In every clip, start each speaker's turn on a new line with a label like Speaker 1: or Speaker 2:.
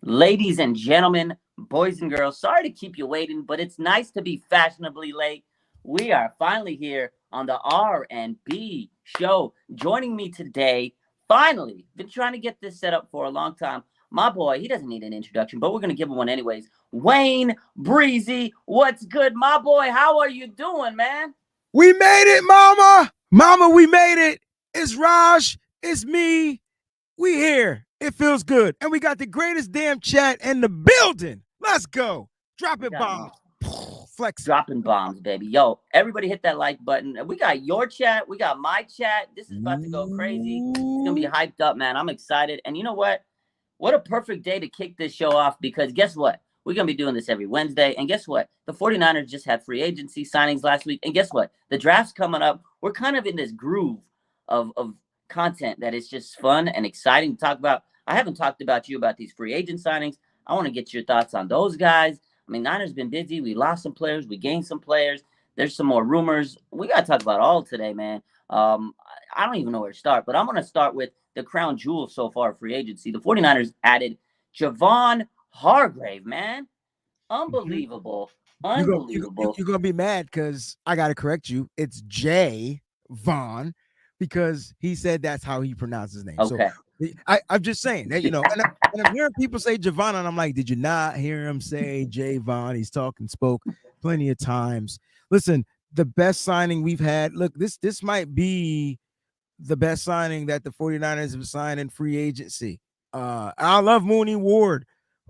Speaker 1: Ladies and gentlemen, boys and girls, sorry to keep you waiting, but it's nice to be fashionably late. We are finally here on the R&B show. Joining me today, finally, been trying to get this set up for a long time. My boy, he doesn't need an introduction, but we're going to give him one anyways. Wayne Breezy, what's good, my boy? How are you doing, man?
Speaker 2: We made it, mama. Mama, we made it. It's Raj. It's me. We here. It feels good. And we got the greatest damn chat in the building. Let's go. Drop
Speaker 1: We
Speaker 2: it
Speaker 1: got
Speaker 2: bomb. Flex it.
Speaker 1: dropping bombs, baby. Yo, everybody hit that like button. We got your chat. We got my chat. This is about to go crazy. It's going to be
Speaker 2: Ooh.
Speaker 1: hyped up, man. I'm excited. And you know what? What a perfect day to kick this show off because guess what? We're going to be doing this every Wednesday. And guess what? The 49ers just had free agency signings last week. And guess what? The draft's coming up. We're kind of in this groove of content that is just fun and exciting to talk about. I haven't talked about you about these free agent signings. I want to get your thoughts on those guys. I mean, Niners been busy. We lost some players. We gained some players. There's some more rumors. We got to talk about all today, man. I don't even know where to start, but I'm going to start with the crown jewel so far, free agency. The 49ers added Javon Hargrave, man.
Speaker 2: Mhm.
Speaker 1: Unbelievable.
Speaker 2: You go, you, you,
Speaker 1: Unbelievable.
Speaker 2: you're going to be mad because I got to correct you. It's Jay Vaughn because he said that's how he pronounced his name. So
Speaker 1: Okay.
Speaker 2: I'm just saying that, and I'm hearing people say Javon, and I'm like, did you not hear him say Javon? He's talked and spoke plenty of times. Listen, the best signing we've had. Look, this might be the best signing that the 49ers have signed in free agency. I love Mooney Ward,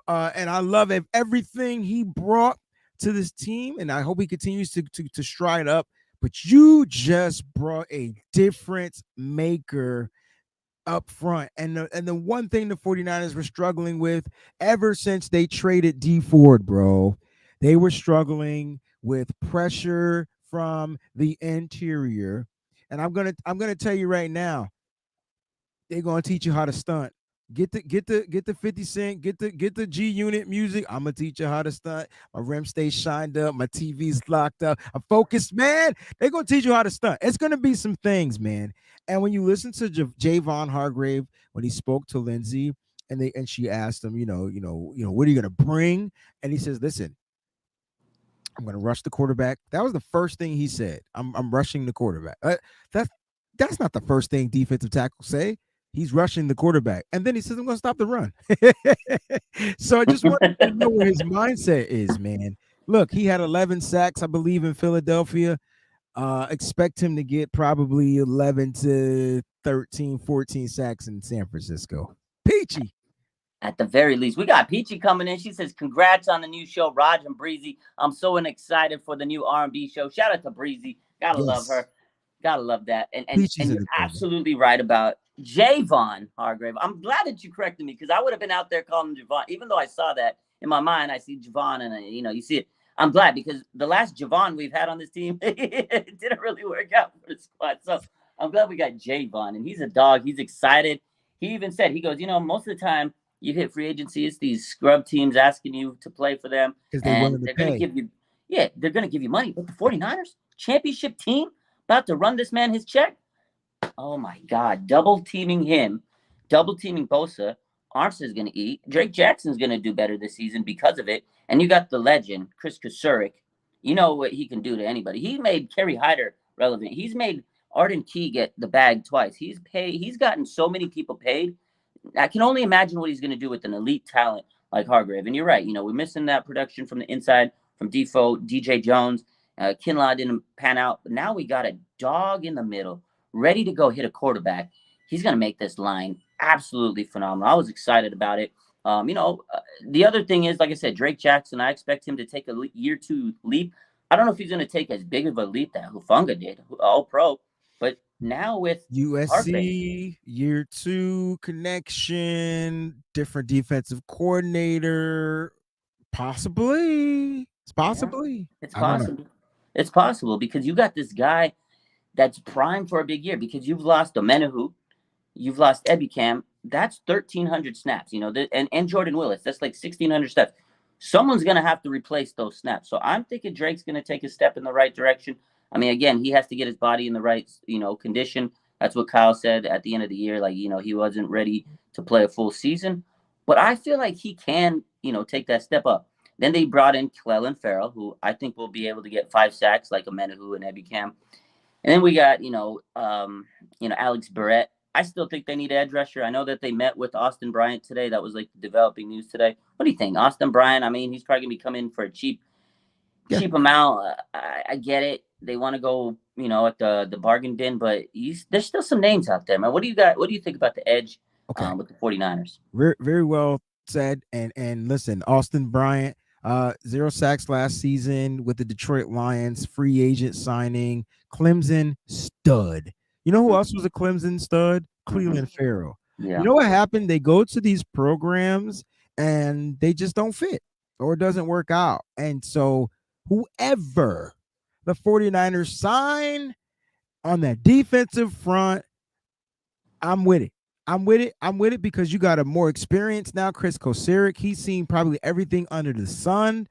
Speaker 2: and I love everything he brought to this team, and I hope he continues to stride up. But you just brought a difference maker up front. And the one thing the 49ers were struggling with ever since they traded D Ford, bro, they were struggling with pressure from the interior. And I'm gonna tell you right now, they're gonna teach you how to stunt. Get the 50 Cent, get the G Unit music. I'm gonna teach you how to stunt. My REM stays shined up, my TV's locked up. I'm focused, man. They're gonna teach you how to stunt. It's gonna be some things, man. And when you listen to Javon Hargrave when he spoke to Lindsay, and she asked him, what are you gonna bring? And he says, listen, I'm gonna rush the quarterback. That was the first thing he said. I'm rushing the quarterback. That that's not the first thing defensive tackles say. He's rushing the quarterback. And then he says, I'm going to stop the run. So I just want you to know where his mindset is, man. Look, he had 11 sacks, I believe, in Philadelphia. Expect him to get probably 11 to 13, 14 sacks in San Francisco. Peachy.
Speaker 1: At the very least, we got Peachy coming in. She says, "Congrats on the new show, Raj and Breezy. I'm so excited for the new R&B show. Shout out to Breezy. Gotta love
Speaker 2: Yes.
Speaker 1: her. Gotta love that. And and
Speaker 2: Peachy's
Speaker 1: and
Speaker 2: in
Speaker 1: you're
Speaker 2: the building.
Speaker 1: absolutely right about Javon Hargrave. I'm glad that you corrected me because I would have been out there calling him Javon. Even though I saw that in my mind, I see Javon and you see it. I'm glad because the last Javon we've had on this team, it didn't really work out for the squad. So I'm glad we got Javon, and he's a dog. He's excited. He even said, he goes, most of the time you hit free agency, it's these scrub teams asking you to play for them,
Speaker 2: Because they
Speaker 1: and
Speaker 2: willing to
Speaker 1: they're going to
Speaker 2: pay.
Speaker 1: give you, yeah, they're going to give you money. But the 49ers, championship team, about to run this man his check. Oh my God. Double teaming him, double teaming Bosa. Armstead is going to eat. Drake Jackson's going to do better this season because of it. And you got the legend, Chris Kasurik. You know what he can do to anybody. He made Kerry Hyder relevant. He's made Arden Key get the bag twice. He's gotten so many people paid. I can only imagine what he's going to do with an elite talent like Hargrave. And you're right. We're missing that production from the inside from Defoe, DJ Jones. Kinlaw didn't pan out. But now we got a dog in the middle ready to go hit a quarterback. He's going to make this line absolutely phenomenal. I was excited about it. The other thing is, like I said, Drake Jackson, I expect him to take a year two leap. I don't know if he's going to take as big of a leap that Hufanga did, all pro, but now with Hargrave,
Speaker 2: USC year two connection, different defensive coordinator, possibly. It's
Speaker 1: yeah,
Speaker 2: possibly.
Speaker 1: it's
Speaker 2: I don't know.
Speaker 1: possible. It's possible because you got this guy that's primed for a big year because you've lost Domenahu, you've lost Ebicam. That's 1,300 snaps, and Jordan Willis. That's like 1,600 snaps. Someone's going to have to replace those snaps. So I'm thinking Drake's going to take a step in the right direction. I mean, again, he has to get his body in the right, condition. That's what Kyle said at the end of the year. Like, he wasn't ready to play a full season. but I feel like he can, take that step up. Then they brought in Clelin Ferrell, who I think will be able to get 5 sacks like a Menahu and Ebicam. And then we got, Alex Barrett. I still think they need edge rusher. I know that they met with Austin Bryant today. That was like the developing news today. What do you think, Austin Bryant? I mean, he's probably gonna be coming for a cheap amount. I get it. They want to go, at the bargain bin, but there's still some names out there, man. What do you got? What do you think about the edge with the 49ers?
Speaker 2: Very, very well said. And listen, Austin Bryant, 0 sacks last season with the Detroit Lions, free agent signing, Clemson stud. You know who else was a Clemson stud? Clelin Ferrell.
Speaker 1: Yeah.
Speaker 2: You know what happened? They go to these programs and they just don't fit or it doesn't work out. And so whoever the 49ers sign on that defensive front, I'm with it. I'm with it because you got a more experienced now, Chris Kosaric. He's seen probably everything under the sun.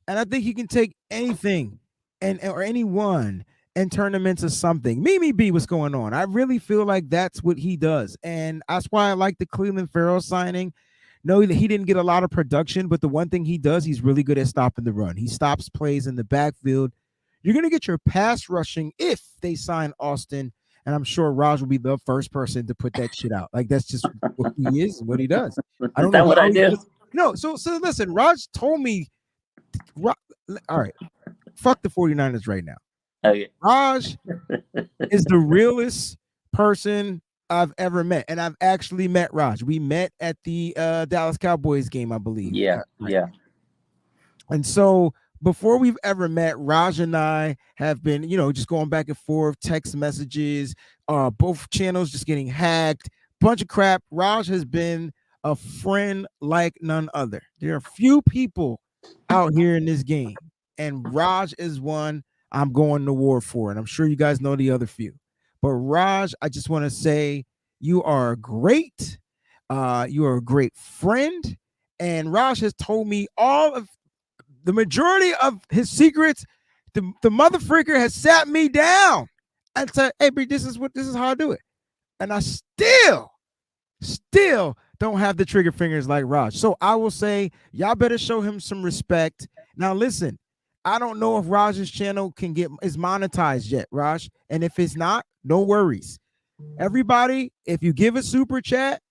Speaker 2: And I think he can take anything or anyone and turn them into something. Mimi B, what's going on? I really feel like that's what he does. And that's why I like the Clelin Ferrell signing. No, he didn't get a lot of production, but the one thing he does, he's really good at stopping the run. He stops plays in the backfield. You're going to get your pass rushing if they sign Austin. And I'm sure Raj will be the first person to put that shit out. Like, that's just what he is and what he does. I don't know
Speaker 1: what I do.
Speaker 2: No, so listen, Raj told me, all right, fuck the 49ers right now.
Speaker 1: Okay.
Speaker 2: Raj is the realest person I've ever met. And I've actually met Raj. We met at the Dallas Cowboys game, I believe.
Speaker 1: Yeah.
Speaker 2: And so before we've ever met, Raj and I have been, just going back and forth, text messages, both channels just getting hacked, bunch of crap. Raj has been a friend like none other. There are few people out here in this game, and Raj is one I'm going to war for, and I'm sure you guys know the other few. But Raj, I just want to say you are great. You are a great friend, and Raj has told me all of the majority of his secrets. The mother freaker has sat me down and said, "Hey, B, this is how I do it," and I still don't have the trigger fingers like Raj. So I will say, y'all better show him some respect. Now, listen, I don't know if Raj's channel is monetized yet, Raj, and if it's not, no worries. Everybody, if you give a super chat,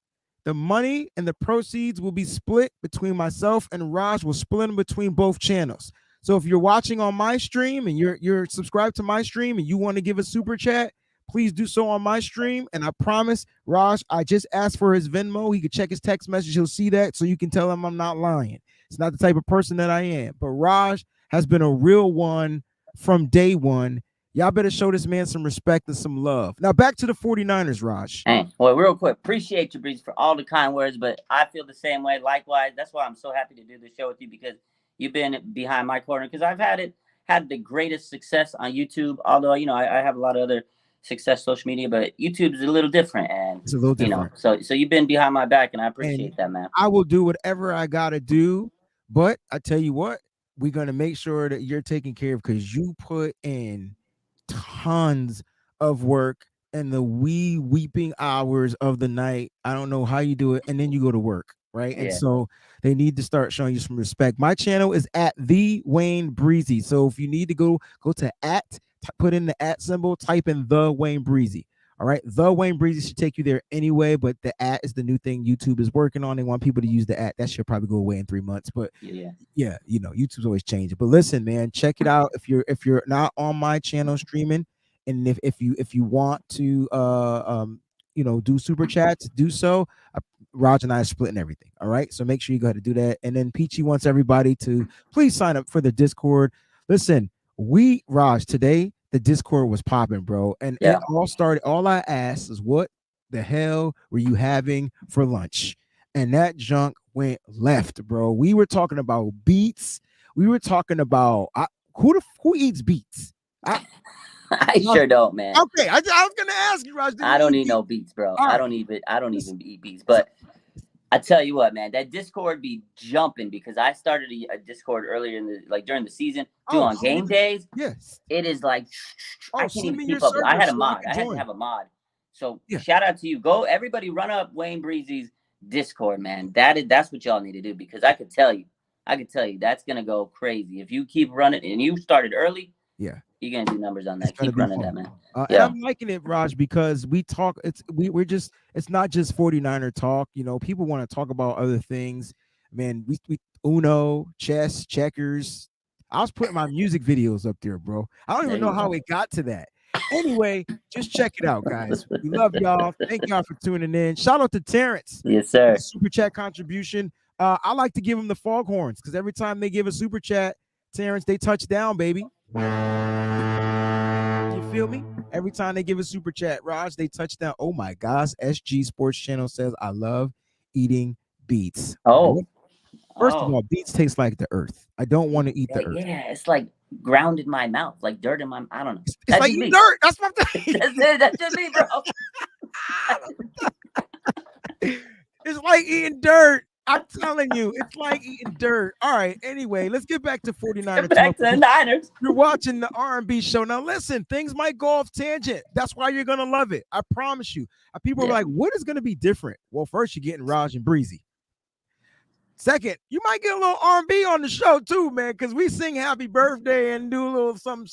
Speaker 2: the money and the proceeds will be split between myself and Raj. We'll split them between both channels. So if you're watching on my stream and you're subscribed to my stream and you want to give a super chat, please do so on my stream. And I promise, Raj, I just asked for his Venmo. He could check his text message. He'll see that, so you can tell him I'm not lying. It's not the type of person that I am. But Raj has been a real one from day one. Y'all better show this man some respect and some love. Now, back to the 49ers, Raj.
Speaker 1: Hey, well, real quick, appreciate you, Breeze, for all the kind words, but I feel the same way. Likewise, that's why I'm so happy to do this show with you, because you've been behind my corner, because I've had the greatest success on YouTube, although, I have a lot of other success social media, but YouTube is a little different. And
Speaker 2: it's a little different.
Speaker 1: So you've been behind my back, and I appreciate that, man.
Speaker 2: I will do whatever I got to do, but I tell you what, we're going to make sure that you're taken care of, because you put in tons of work in the weeping hours of the night. I don't know how you do it, and then you go to work, right? Yeah. And so they need to start showing you some respect. My channel is at the Wayne Breezy. So if you need to go to put in the @ symbol, type in the Wayne Breezy. All right, the Wayne Breezy should take you there anyway, but the @ is the new thing YouTube is working on. They want people to use the @ that should probably go away in 3 months, but yeah, YouTube's always changing. But listen, man, check it out. If you're not on my channel streaming, and if you want to do super chats, do so. Raj and I are splitting everything. All right, so make sure you go ahead and do that. And then Peachy wants everybody to please sign up for the Discord. Listen, Raj, today the Discord was popping, bro. And it all started. All I asked is, what the hell were you having for lunch? And that junk went left, bro. We were talking about beets. We were talking about who eats beets?
Speaker 1: I sure don't, man.
Speaker 2: Okay, I was gonna ask you, Raj.
Speaker 1: I don't eat no beets, bro. Right. I don't even eat beets. But I tell you what, man, that Discord be jumping, because I started a Discord earlier during the season, on game days.
Speaker 2: Yes,
Speaker 1: it is like I can't even keep up. I had a mod. I had to have a mod. So shout out to you. Go, everybody, run up Wayne Breezy's Discord, man. That's what y'all need to do, because I could tell you that's gonna go crazy if you keep running and you started early.
Speaker 2: Yeah.
Speaker 1: You're gonna do numbers on
Speaker 2: It's
Speaker 1: that.
Speaker 2: gonna
Speaker 1: Keep
Speaker 2: be
Speaker 1: running
Speaker 2: fun.
Speaker 1: that, man.
Speaker 2: And
Speaker 1: Yeah.
Speaker 2: I'm liking it, Raj, because we talk. We're just. It's not just 49er talk. You know, people want to talk about other things. Man, we Uno, chess, checkers. I was putting my music videos up there, bro. I don't
Speaker 1: There
Speaker 2: even know
Speaker 1: you
Speaker 2: how
Speaker 1: go.
Speaker 2: it got to that. Anyway, just check it out, guys. We love y'all. Thank y'all for tuning in. Shout out to Terrence.
Speaker 1: Yes, sir.
Speaker 2: Super chat contribution. I like to give him the foghorns because every time they give a super chat, Terrence, they touch down, baby. You feel me? Every time they give a super chat, Raj, they touch down. Oh my gosh, SG Sports Channel says I love eating beets.
Speaker 1: Oh.
Speaker 2: First of
Speaker 1: Oh.
Speaker 2: all, beets taste like the earth. I don't want to eat the earth.
Speaker 1: Yeah, it's like ground in my mouth, like dirt in my. I don't know.
Speaker 2: It's like eating dirt. That's what I'm saying.
Speaker 1: That's it. That's just me, bro.
Speaker 2: It's like eating dirt. I'm telling you, it's like eating dirt. All right. Anyway, let's get back to 49er
Speaker 1: Back
Speaker 2: talk.
Speaker 1: to the Niners.
Speaker 2: You're watching the R&B show. Now, listen, things might go off tangent. That's why you're going to love it. I promise you. People are like, what is going to be different? Well, first, you're getting Raj and Breezy. Second, you might get a little R&B on the show too, man, because we sing happy birthday and do a little something.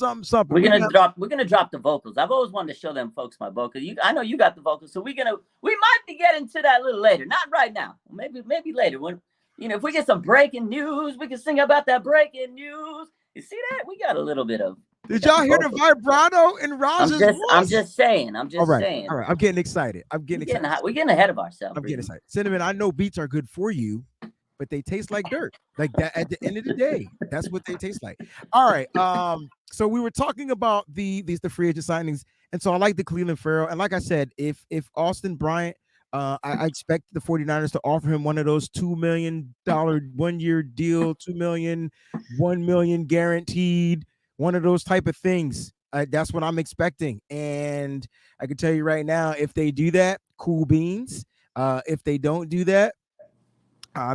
Speaker 1: We're gonna drop the vocals. I've always wanted to show them folks my vocals. I know you got the vocals, so we might be getting to that a little later. Not right now. Maybe later. When if we get some breaking news, we can sing about that breaking news. You see that? We got a little bit of.
Speaker 2: Did y'all hear the vibrato in Raj's voice?
Speaker 1: I'm just saying.
Speaker 2: All right. I'm getting excited. We're
Speaker 1: getting ahead of ourselves.
Speaker 2: I'm getting excited. Cinnamon, I know beats are good for you, but they taste like dirt. Like that at the end of the day, that's what they taste like. All right. So we were talking about the free agent signings, and so I like the Cleveland Farrell. And like I said, if Austin Bryant, I expect the 49ers to offer him one of those $2 million 1-year deal, $2 million, $1 million guaranteed, one of those type of things. That's what I'm expecting. And I can tell you right now, if they do that, cool beans. If they don't do that,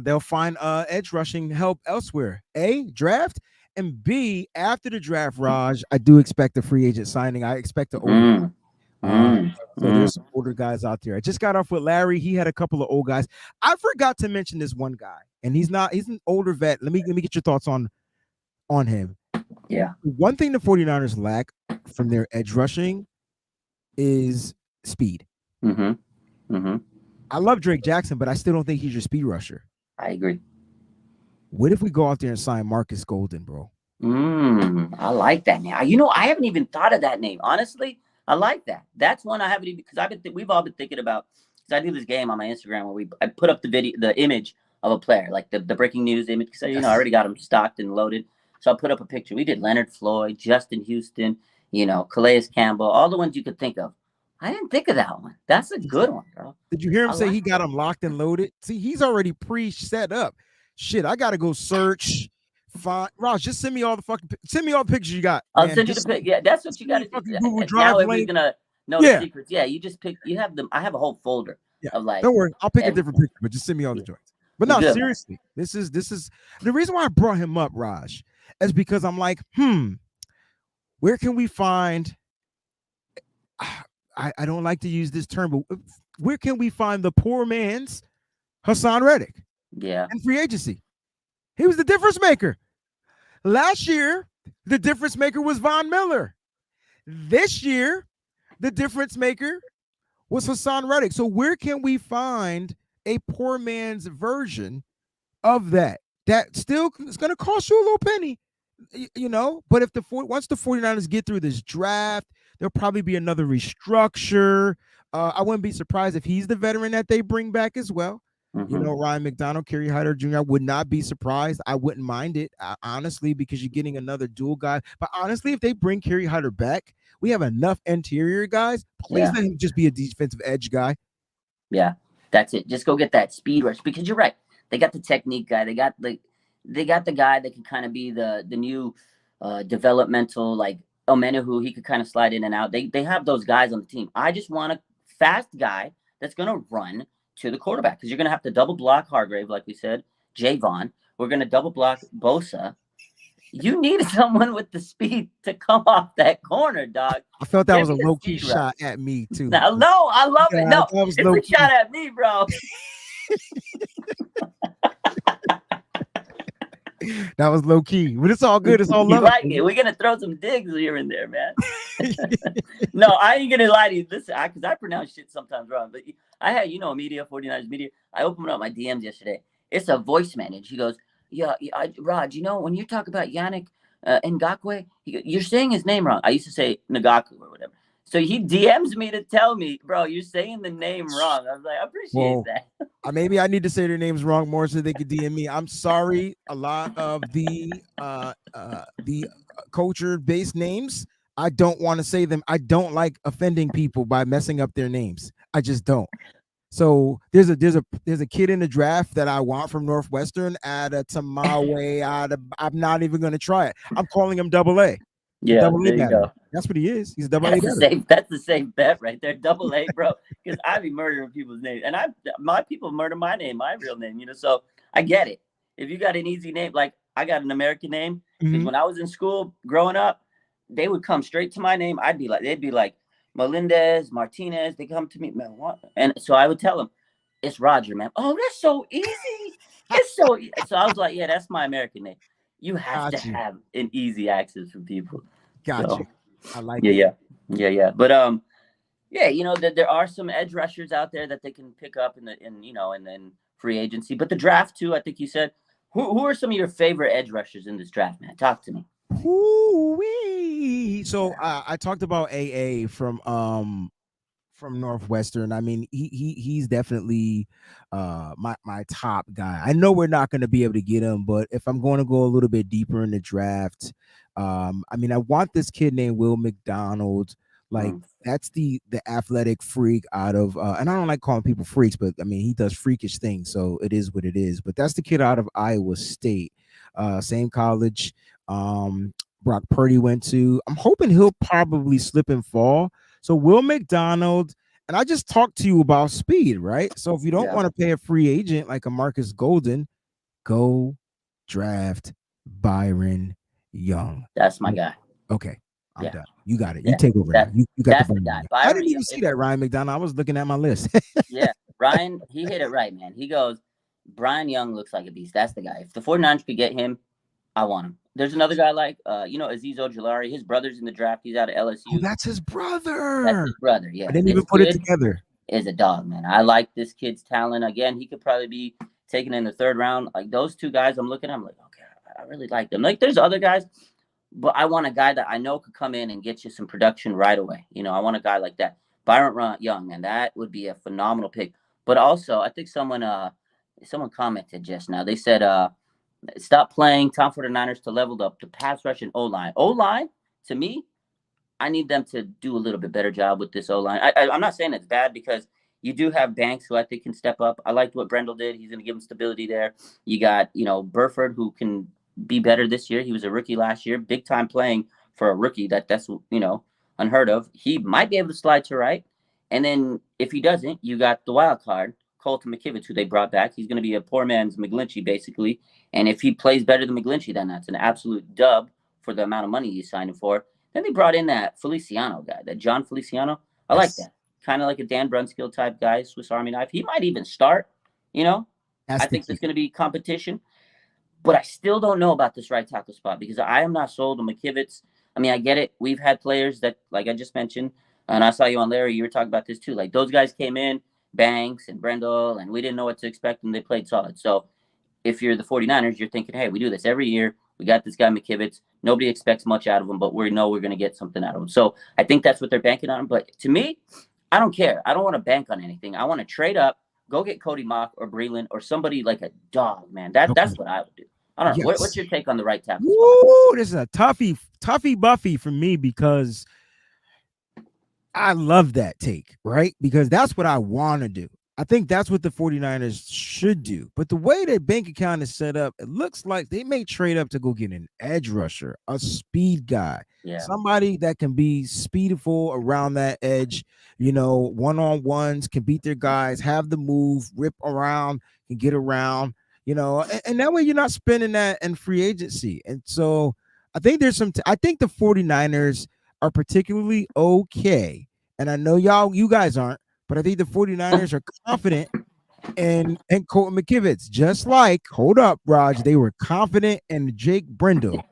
Speaker 2: they'll find edge rushing help elsewhere. A, draft, and B, after the draft, Raj, I do expect a free agent signing. I expect the older. So there's some older guys out there. I just got off with Larry. He had a couple of old guys. I forgot to mention this one guy, and he's an older vet. Let me get your thoughts on him.
Speaker 1: Yeah.
Speaker 2: One thing the 49ers lack from their edge rushing is speed. I love Drake Jackson, but I still don't think he's your speed rusher.
Speaker 1: I agree.
Speaker 2: What if we go out there and sign Marcus Golden, bro?
Speaker 1: I like that name. I haven't even thought of that name. Honestly, I like that. That's one I haven't even, because we've all been thinking about, because I do this game on my Instagram where I put up the image of a player, like the breaking news image, because I already got them stocked and loaded. So I put up a picture. We did Leonard Floyd, Justin Houston, Calais Campbell, all the ones you could think of. I didn't think of that one. That's a good one, bro.
Speaker 2: Did you hear him say he got them locked and loaded? See, he's already pre-set up. Shit, I gotta go search. Fine, Raj, just send me all the pictures you got.
Speaker 1: I'll send you the pic. Yeah, that's what you got to do.
Speaker 2: Google Drive
Speaker 1: now if we're gonna know the secrets, you just pick. You have them. I have a whole folder of like.
Speaker 2: Don't worry, I'll pick a different picture, but just send me all the joints. But no, seriously, this is the reason why I brought him up, Raj, is because I'm like, where can we find? I don't like to use this term, but where can we find the poor man's Hassan Reddick?
Speaker 1: Yeah.
Speaker 2: In free agency. He was the difference maker. Last year, the difference maker was Von Miller. This year, the difference maker was Hassan Reddick. So where can we find a poor man's version of that? That still is going to cost you a little penny, but if once the 49ers get through this draft, there'll probably be another restructure. I wouldn't be surprised if he's the veteran that they bring back as well. Ryan McDonald, Kerry Hyder Jr. I would not be surprised. I wouldn't mind it, honestly, because you're getting another dual guy. But honestly, if they bring Kerry Hyder back, we have enough interior guys. Please let him just be a defensive edge guy.
Speaker 1: Yeah, that's it. Just go get that speed rush, because you're right. They got the technique guy. They got the guy that can kind of be the new developmental, like Omenahu. He could kind of slide in and out. They have those guys on the team. I just want a fast guy that's going to run to the quarterback, because you're going to have to double block Hargrave, like we said, Javon. We're going to double block Bosa. You need someone with the speed to come off that corner, dog.
Speaker 2: I felt that was a low-key shot at me, too.
Speaker 1: No, I love it. No, it's a shot at me, bro.
Speaker 2: That was low key, but it's all good. It's all
Speaker 1: You
Speaker 2: love.
Speaker 1: like it? We're gonna throw some digs here and there, man. No, I ain't gonna lie to you. Listen, because I pronounce shit sometimes wrong. But I had, media, 49ers media. I opened up my DMs yesterday. It's a voice message. He goes, yeah, Raj, when you talk about Yannick Ngakwe, you're saying his name wrong. I used to say Ngakwe or whatever. So he DMs me to tell me, bro, you're saying the name wrong. I was like, I appreciate
Speaker 2: Well,
Speaker 1: that.
Speaker 2: maybe I need to say their names wrong more so they could DM me. I'm sorry. A lot of the culture based names, I don't want to say them. I don't like offending people by messing up their names. I just don't. So there's a kid in the draft that I want from Northwestern at a Tamawe. I'm not even going to try it. I'm calling him Double A.
Speaker 1: Yeah,
Speaker 2: Double A
Speaker 1: there you
Speaker 2: batter.
Speaker 1: go.
Speaker 2: That's what he is. He's a double A
Speaker 1: That's the
Speaker 2: batter.
Speaker 1: same. That's the same bet right there. Double A, bro. Because I be murdering people's names, and my people murder my name, my real name. So I get it. If you got an easy name, like I got an American name, because
Speaker 2: Mhm.
Speaker 1: when I was in school growing up, they would come straight to my name. They'd be like Melendez, Martinez. They come to me, man, what? And so I would tell them, it's Roger, man. Oh, that's so easy. It's so. So I was like, yeah, that's my American name. You have to
Speaker 2: Got you.
Speaker 1: have an easy access for people.
Speaker 2: Got
Speaker 1: So
Speaker 2: you. I like
Speaker 1: yeah,
Speaker 2: it.
Speaker 1: yeah. But yeah, that there are some edge rushers out there that they can pick up and then free agency. But the draft too, I think you said. Who are some of your favorite edge rushers in this draft, man? Talk to me.
Speaker 2: Woo-wee. So
Speaker 1: Yeah.
Speaker 2: I talked about AA from Northwestern. I mean, he's definitely my top guy. I know we're not going to be able to get him, but if I'm going to go a little bit deeper in the draft, I mean, I want this kid named Will McDonald. Like that's the athletic freak out of and I don't like calling people freaks, but I mean he does freakish things, so it is what it is. But that's the kid out of Iowa State, same college. Brock Purdy went to. I'm hoping he'll probably slip and fall. So Will McDonald, and I just talked to you about speed, right? So if you don't
Speaker 1: Yeah.
Speaker 2: want to pay a free agent like a Marcus Golden, go draft Byron Young.
Speaker 1: That's my guy.
Speaker 2: Okay, I'm
Speaker 1: Yeah.
Speaker 2: done. You got it. You
Speaker 1: Yeah.
Speaker 2: take over now.
Speaker 1: That
Speaker 2: You got the
Speaker 1: that's the
Speaker 2: ball.
Speaker 1: guy.
Speaker 2: I
Speaker 1: Byron
Speaker 2: didn't even
Speaker 1: Young.
Speaker 2: see that, Ryan McDonald. I was looking at my list.
Speaker 1: Yeah. Ryan, he hit it right, man. He goes, Brian Young looks like a beast. That's the guy. If the 49ers could get him, I want him. There's another guy like Aziz Ojulari. His brother's in the draft. He's out of
Speaker 2: Oh,
Speaker 1: LSU.
Speaker 2: that's his
Speaker 1: That's
Speaker 2: brother.
Speaker 1: his brother.
Speaker 2: I
Speaker 1: Yeah.
Speaker 2: didn't
Speaker 1: This
Speaker 2: even put it
Speaker 1: kid
Speaker 2: together.
Speaker 1: is a dog, man. I like this kid's talent. Again, he could probably be taken in the third round. Like those two guys I'm looking at, I'm like, okay, I really like them. Like there's other guys, but I want a guy that I know could come in and get you some production right away. I want a guy like that. Byron Young, man, that would be a phenomenal pick. But also, I think someone commented just now. They said stop playing Tom 49ers to level up the pass rush and O-line. O-line, to me, I need them to do a little bit better job with this O-line. I'm not saying it's bad because you do have Banks who I think can step up. I liked what Brendel did. He's going to give him stability there. You got, Burford who can be better this year. He was a rookie last year, big time playing for a rookie. That's unheard of. He might be able to slide to right. And then if he doesn't, you got the wild card, Colton McKivitz, who they brought back. He's going to be a poor man's McGlinchey, basically. And if he plays better than McGlinchey, then that's an absolute dub for the amount of money you signed him for. Then they brought in that Feliciano guy, that John Feliciano. I like
Speaker 2: Yes,
Speaker 1: that. Kind of like a Dan Brunskill type guy, Swiss Army knife. He might even start, you know.
Speaker 2: that's
Speaker 1: I
Speaker 2: the
Speaker 1: think
Speaker 2: key.
Speaker 1: there's going to be competition. But I still don't know about this right tackle spot because I am not sold on McKivitz. I mean, I get it. We've had players that, like I just mentioned, and I saw you on Larry, you were talking about this too. Like those guys came in, Banks and Brendel, and we didn't know what to expect, and they played solid. So if you're the 49ers, you're thinking, hey, we do this every year. We got this guy McKivitz. Nobody expects much out of him, but we know we're going to get something out of him. So I think that's what they're banking on. But to me, I don't care. I don't want to bank on anything. I want to trade up, go get Cody Mock or Breland or somebody like a dog, man. That's
Speaker 2: Okay.
Speaker 1: what I would do. I don't know. What's
Speaker 2: Yes.
Speaker 1: your take on the right tackle spot?
Speaker 2: Woo, this is a toughie buffy for me because I love that take, right? Because that's what I want to do. I think that's what the 49ers should do. But the way their bank account is set up, it looks like they may trade up to go get an edge rusher, a speed guy,
Speaker 1: Yeah.
Speaker 2: somebody that can be speedful around that edge, one-on-ones, can beat their guys, have the move, rip around, can get around, and that way you're not spending that in free agency. And so I think I think the 49ers are particularly okay. And I know you guys aren't, but I think the 49ers are confident and Colton McKivitz. Just like, hold up, Raj, they were confident in Jake Brendel.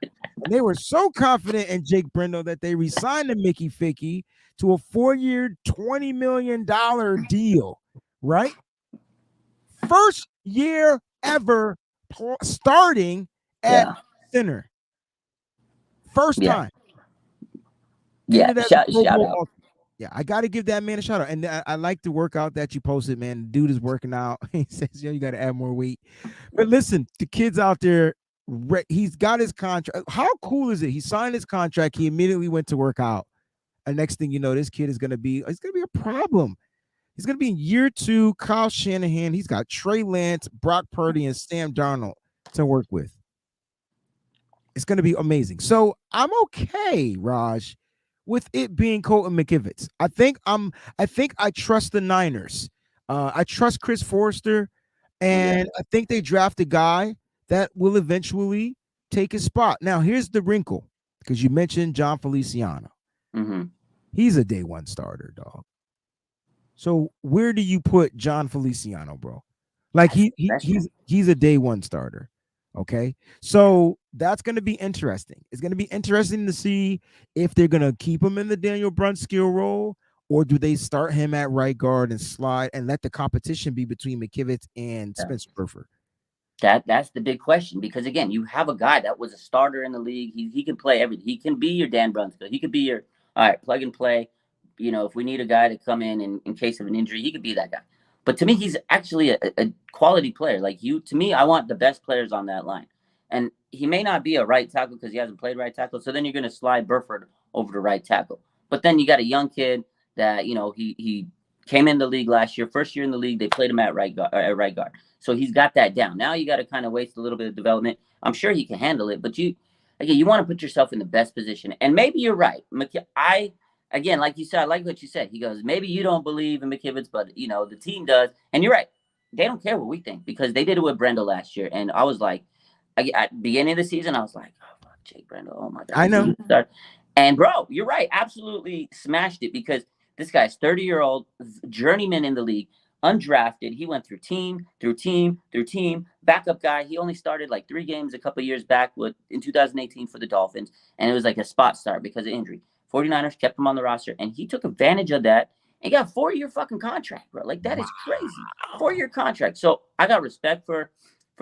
Speaker 2: And they were so confident in Jake Brendel that they resigned to Mickey Ficky to a 4-year, $20 million deal, right? First year ever starting at
Speaker 1: Yeah.
Speaker 2: center. First
Speaker 1: Yeah.
Speaker 2: time.
Speaker 1: Yeah.
Speaker 2: Ended as a Pro
Speaker 1: Shout
Speaker 2: Bowl
Speaker 1: out.
Speaker 2: Yeah, I got to give that man a shout out. And I like the workout that you posted, man. The dude is working out. He says, yo, you got to add more weight. But listen, the kids out there, he's got his contract. How cool is it? He signed his contract. He immediately went to work out. And next thing you know, this kid is going to be, it's going to be a problem. He's going to be in year 2, Kyle Shanahan. He's got Trey Lance, Brock Purdy, and Sam Darnold to work with. It's going to be amazing. So I'm okay, Raj, with it being Colton McKivitz. I think I trust the Niners. I trust Chris Forrester,
Speaker 1: Yeah.
Speaker 2: and I think they draft a guy that will eventually take his spot. Now, here's the wrinkle, because you mentioned John Feliciano.
Speaker 1: Mm-hmm.
Speaker 2: He's a day one starter, dog. So where do you put John Feliciano, bro? Like
Speaker 1: That's the question.
Speaker 2: he's a day one starter. Okay. So that's going to be interesting. It's going to be interesting to see if they're going to keep him in the Daniel Brunskill role, or do they start him at right guard and slide and let the competition be between McKivitz and
Speaker 1: Yeah.
Speaker 2: Spencer Burford?
Speaker 1: That's the big question, because again, you have a guy that was a starter in the league. He can play everything. He can be your Dan Brunskill. He could be your all right plug and play. If we need a guy to come in case of an injury, he could be that guy. But to me, he's actually a quality player. Like you, to me, I want the best players on that line. And he may not be a right tackle because he hasn't played right tackle. So then you're going to slide Burford over to right tackle. But then you got a young kid that he came in the league last year, first year in the league. They played him at right guard. So he's got that down. Now you got to kind of waste a little bit of development. I'm sure he can handle it, but you want to put yourself in the best position. And maybe you're right. Again, like you said, I like what you said. He goes, maybe you don't believe in McKivitz, but the team does. And you're right. They don't care what we think, because they did it with Brendel last year. And I was like, at the beginning of the season, I was like, oh, fuck, Jake Brendel. Oh my God.
Speaker 2: I know.
Speaker 1: And bro, you're right. Absolutely smashed it, because this guy's 30-year-old journeyman in the league, undrafted. He went through team, backup guy. He only started like 3 games a couple of years back in 2018 for the Dolphins. And it was like a spot start because of injury. 49ers kept him on the roster, and he took advantage of that and got a 4-year fucking contract, bro. Like, that is crazy. 4-year contract. So I got respect for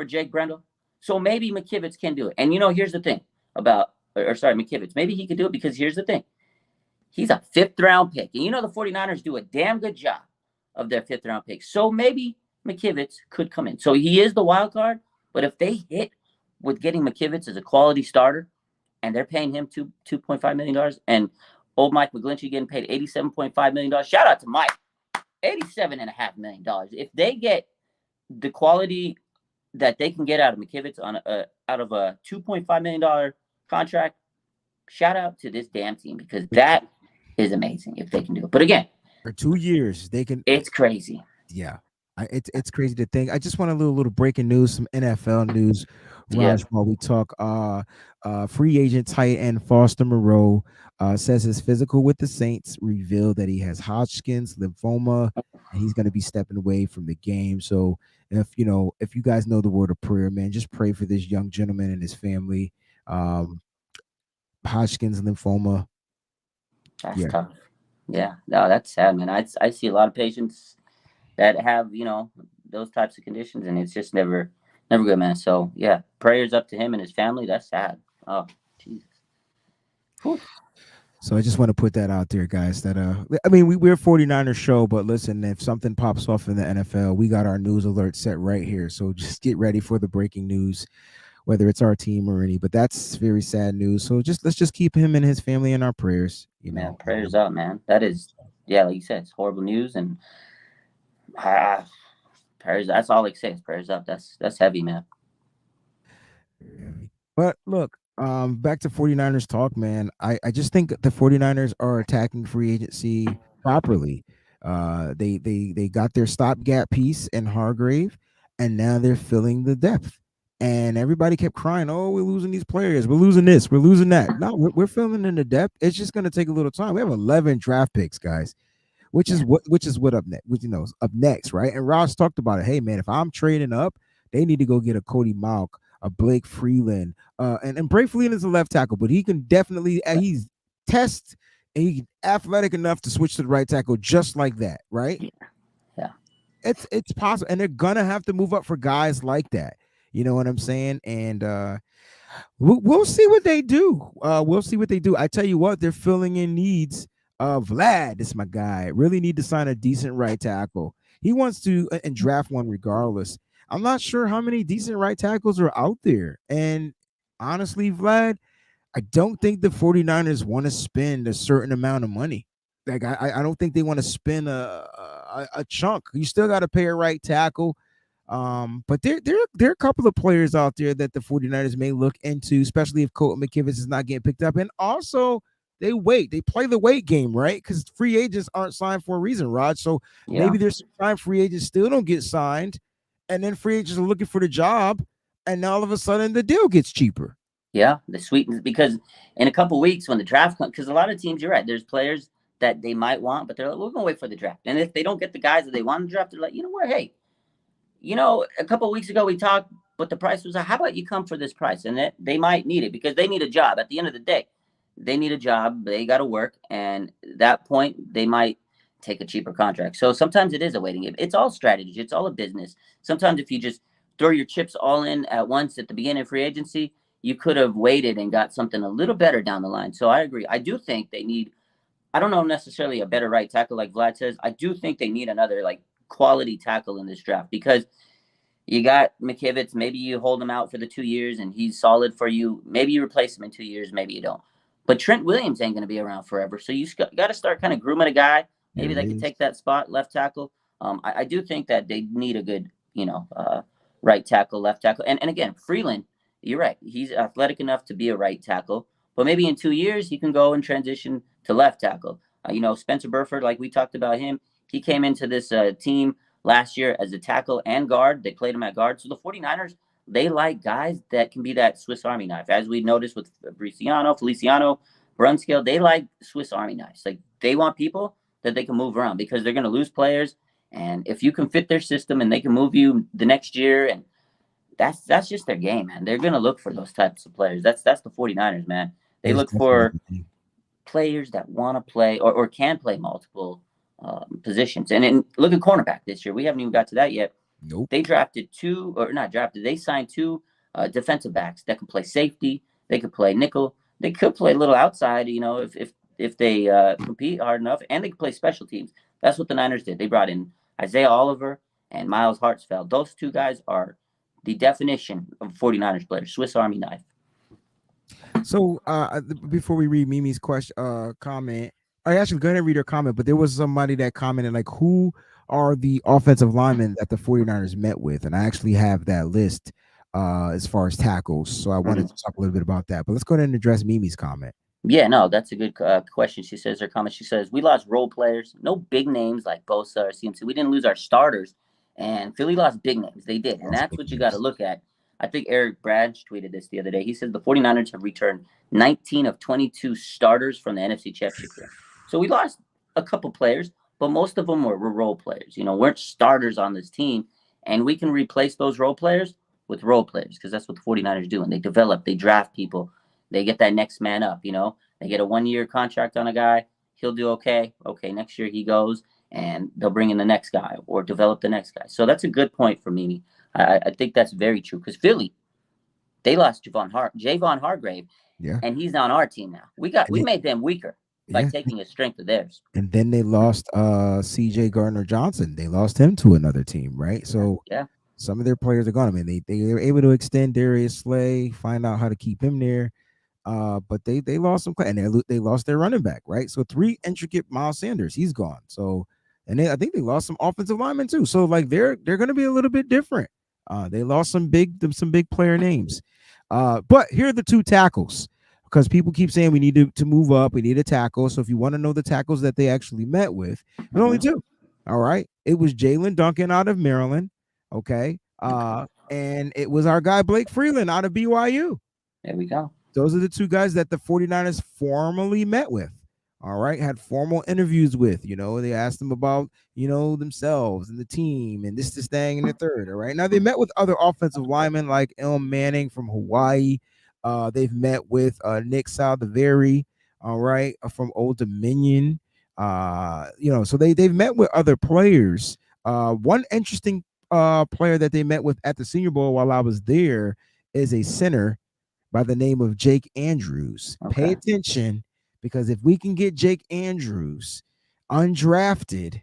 Speaker 1: Jake Brendel. So maybe McKivitz can do it. And here's the thing about McKivitz. Maybe he could do it, because here's the thing. He's a 5th-round pick. And the 49ers do a damn good job of their 5th-round pick. So maybe McKivitz could come in. So he is the wild card, but if they hit with getting McKivitz as a quality starter, and they're paying him $2.5 million, and old Mike McGlinchey getting paid $87.5 million. Shout out to Mike. $87.5 million. If they get the quality that they can get out of McKivitz out of a $2.5 million contract, shout out to this damn team, because that is amazing if they can do it. But again,
Speaker 2: For 2 years, they can.
Speaker 1: it's crazy.
Speaker 2: Yeah. It's crazy to think. I just want a little breaking news, some NFL news, Raj, while we talk. Free agent tight end Foster Moreau says his physical with the Saints revealed that he has Hodgkin's lymphoma, and he's going to be stepping away from the game. So if you guys know the word of prayer, man, just pray for this young gentleman and his family. Hodgkin's lymphoma.
Speaker 1: That's tough. Yeah, no, that's sad, man. I see a lot of patients that have those types of conditions, and it's just never good, man. So yeah, prayers up to him and his family. That's sad. Oh, Jesus. Whew.
Speaker 2: So I just want to put that out there, guys. That I mean, we're a 49ers show, but listen, if something pops off in the NFL, we got our news alert set right here. So just get ready for the breaking news, whether it's our team or any. But that's very sad news. So let's just keep him and his family in our prayers.
Speaker 1: Man, prayers up, man. That is, yeah, like you said, it's horrible news, and prayers. That's all I can say is prayers up. That's heavy, man.
Speaker 2: But look, back to 49ers talk, man. I just think the 49ers are attacking free agency properly. They got their stopgap piece in Hargrave, and now they're filling the depth. And everybody kept crying, "Oh, we're losing these players. We're losing this. We're losing that." No, we're filling in the depth. It's just going to take a little time. We have 11 draft picks, guys.
Speaker 1: Yeah.
Speaker 2: which is what up next, up next, right? And Ross talked about it. Hey man, if I'm trading up, they need to go get a Cody Malk, a Blake Freeland, and Blake Freeland is a left tackle, but he can definitely he's test and he's athletic enough to switch to the right tackle just like that, right?
Speaker 1: Yeah. Yeah.
Speaker 2: It's possible, and they're gonna have to move up for guys like that. You know what I'm saying? And we'll see what they do. We'll see what they do. I tell you what, they're filling in needs. Vlad, this is my guy. Really need to sign a decent right tackle. He wants to and draft one regardless. I'm not sure how many decent right tackles are out there. And honestly, Vlad, I don't think the 49ers want to spend a certain amount of money. Like I don't think they want to spend a chunk. You still got to pay a right tackle. But there are a couple of players out there that the 49ers may look into, especially if Colton McKivitz is not getting picked up. And also they play the wait game, right? Because free agents aren't signed for a reason, Rod. So
Speaker 1: Yeah.
Speaker 2: maybe there's some time free agents still don't get signed, and then free agents are looking for the job, and now all of a sudden the deal gets cheaper.
Speaker 1: Yeah, the sweetness because in a couple weeks when the draft comes, because a lot of teams, you're right. There's players that they might want, but they're like, we're gonna wait for the draft. And if they don't get the guys that they want in the draft, they're like, you know what? Hey, a couple weeks ago we talked, but the price was, how about you come for this price? And that they might need it because they need a job. At the end of the day, they need a job. They got to work, and at that point they might take a cheaper contract. So sometimes it is a waiting game. It's all strategy. It's all a business. Sometimes if you just throw your chips all in at once at the beginning of free agency, you could have waited and got something a little better down the line. So I agree. I do think they need. I don't know necessarily a better right tackle like Vlad says. I do think they need another like quality tackle in this draft because you got McKivitz. Maybe you hold him out for the 2 years and he's solid for you. Maybe you replace him in 2 years. Maybe you don't. But Trent Williams ain't going to be around forever. So you got to start kind of grooming a guy.
Speaker 2: There
Speaker 1: Maybe
Speaker 2: it
Speaker 1: they could
Speaker 2: is.
Speaker 1: take that spot, left tackle. I do think that they need a good, right tackle, left tackle. And again, Freeland, you're right. He's athletic enough to be a right tackle. But maybe in 2 years, he can go and transition to left tackle. Spencer Burford, like we talked about him, he came into this team last year as a tackle and guard. They played him at guard. So the 49ers, they like guys that can be that Swiss Army knife. As we noticed with Feliciano, Brunskill, they like Swiss Army knives. Like they want people that they can move around because they're going to lose players. And if you can fit their system and they can move you the next year, and that's just their game, man. They're going to look for those types of players. That's the 49ers, man. They
Speaker 2: It's
Speaker 1: look
Speaker 2: definitely
Speaker 1: for
Speaker 2: the thing.
Speaker 1: players that want to play or can play multiple positions. And look at cornerback this year. We haven't even got to that yet.
Speaker 2: Nope.
Speaker 1: They drafted two, or not drafted, they signed two defensive backs that can play safety. They could play nickel. They could play a little outside, if they compete hard enough, and they could play special teams. That's what the Niners did. They brought in Isaiah Oliver and Miles Hartsfeld. Those two guys are the definition of 49ers players, Swiss Army knife.
Speaker 2: So before we read Mimi's question comment, I actually go ahead and read her comment, but there was somebody that commented like who are the offensive linemen that the 49ers met with? And I actually have that list as far as tackles. So I wanted
Speaker 1: Mhm.
Speaker 2: to talk a little bit about that. But let's go ahead and address Mimi's comment.
Speaker 1: Yeah, no, that's a good question. She says her comment. She says we lost role players, no big names like Bosa or CMC. We didn't lose our starters, and Philly lost big names. They did, and
Speaker 2: Lost
Speaker 1: that's
Speaker 2: big
Speaker 1: what you got to
Speaker 2: names.
Speaker 1: look at. I think Eric Branch tweeted this the other day. He said the 49ers have returned 19 of 22 starters from the NFC Championship game. So we lost a couple players, but most of them were role players. Weren't starters on this team, and we can replace those role players with role players because that's what the 49ers do. And they develop, they draft people, they get that next man up. They get a 1 year contract on a guy. He'll do okay. Okay, next year he goes, and they'll bring in the next guy or develop the next guy. So that's a good point for Mimi. I think that's very true because Philly, they lost Javon Hargrave,
Speaker 2: Yeah.
Speaker 1: and he's on our team now.
Speaker 2: And
Speaker 1: We
Speaker 2: they,
Speaker 1: made them weaker by
Speaker 2: yeah.
Speaker 1: taking a strength of theirs.
Speaker 2: And then they lost CJ Gardner Johnson. They lost him to another team, right?
Speaker 1: Yeah,
Speaker 2: So
Speaker 1: yeah,
Speaker 2: some of their players are gone. I mean, they were able to extend Darius Slay, find out how to keep him there. But they lost some, and they lost their running back, right? So three intricate Miles Sanders, he's gone. So, and I think they lost some offensive linemen too. So like they're going to be a little bit different. They lost some big player names. But here are the two tackles because people keep saying we need to move up. We need a tackle. So if you want to know the tackles that they actually met with, there's only
Speaker 1: hmm
Speaker 2: two. All right, it was Jalen Duncan out of Maryland. Okay,
Speaker 1: okay.
Speaker 2: and it was our guy Blake Freeland out of BYU.
Speaker 1: There we go.
Speaker 2: Those are the two guys that the 49ers formally met with. All right, had formal interviews with. They asked them about themselves and the team and this thing and the third. All right, now they met with other offensive linemen like Elm Manning from Hawaii. They've met with Nick Saldiveri, all right, from Old Dominion. So they've met with other players. One interesting player that they met with at the Senior Bowl while I was there is a center by the name of Jake Andrews. Pay
Speaker 1: Okay.
Speaker 2: attention, because if we can get Jake Andrews undrafted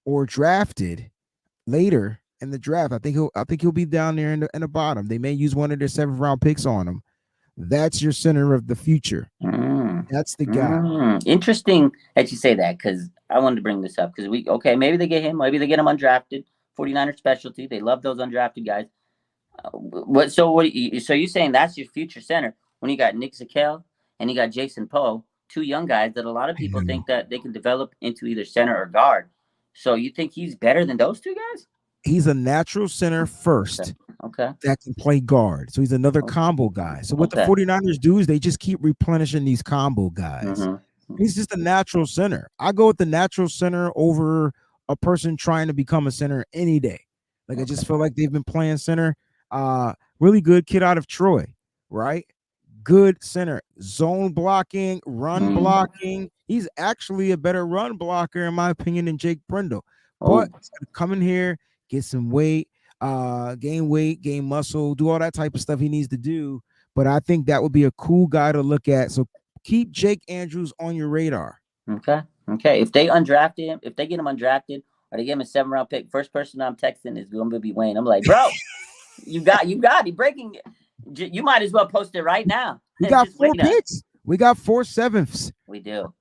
Speaker 2: or drafted later in the draft, I think he'll be down there in the bottom. They may use one of their 7th round picks on him. That's your center of the future.
Speaker 1: Mm.
Speaker 2: That's the guy.
Speaker 1: Interesting that you say that, because I wanted to bring this up because maybe they get him, maybe they get him undrafted. 49er specialty. They love those undrafted guys. So you're saying that's your future center when you got Nick Zakel and you got Jason Poe, two young guys that a lot of people think that they can develop into either center or guard. So you think he's better than those two guys?
Speaker 2: He's a natural center first.
Speaker 1: Okay.
Speaker 2: That can play guard. So he's another combo guy. So what the 49ers do is they just keep replenishing these combo guys. He's just a natural center. I go with the natural center over a person trying to become a center any day. Like I just feel like they've been playing center. Really good kid out of Troy, right? Good center, zone blocking, run blocking. He's actually a better run blocker, in my opinion, than Jake Brindle. But he's gonna come in here, get some weight, gain muscle, do all that type of stuff he needs to do. But I think that would be a cool guy to look at. So keep Jake Andrews on your radar.
Speaker 1: Okay. If they undrafted him, if they get him undrafted, or they give him a 7th round pick, first person I'm texting is going to be Wayne. I'm like, bro, you got it. Breaking. You might as well post it right now.
Speaker 2: We got 4 picks. We got 4 7ths.
Speaker 1: We do.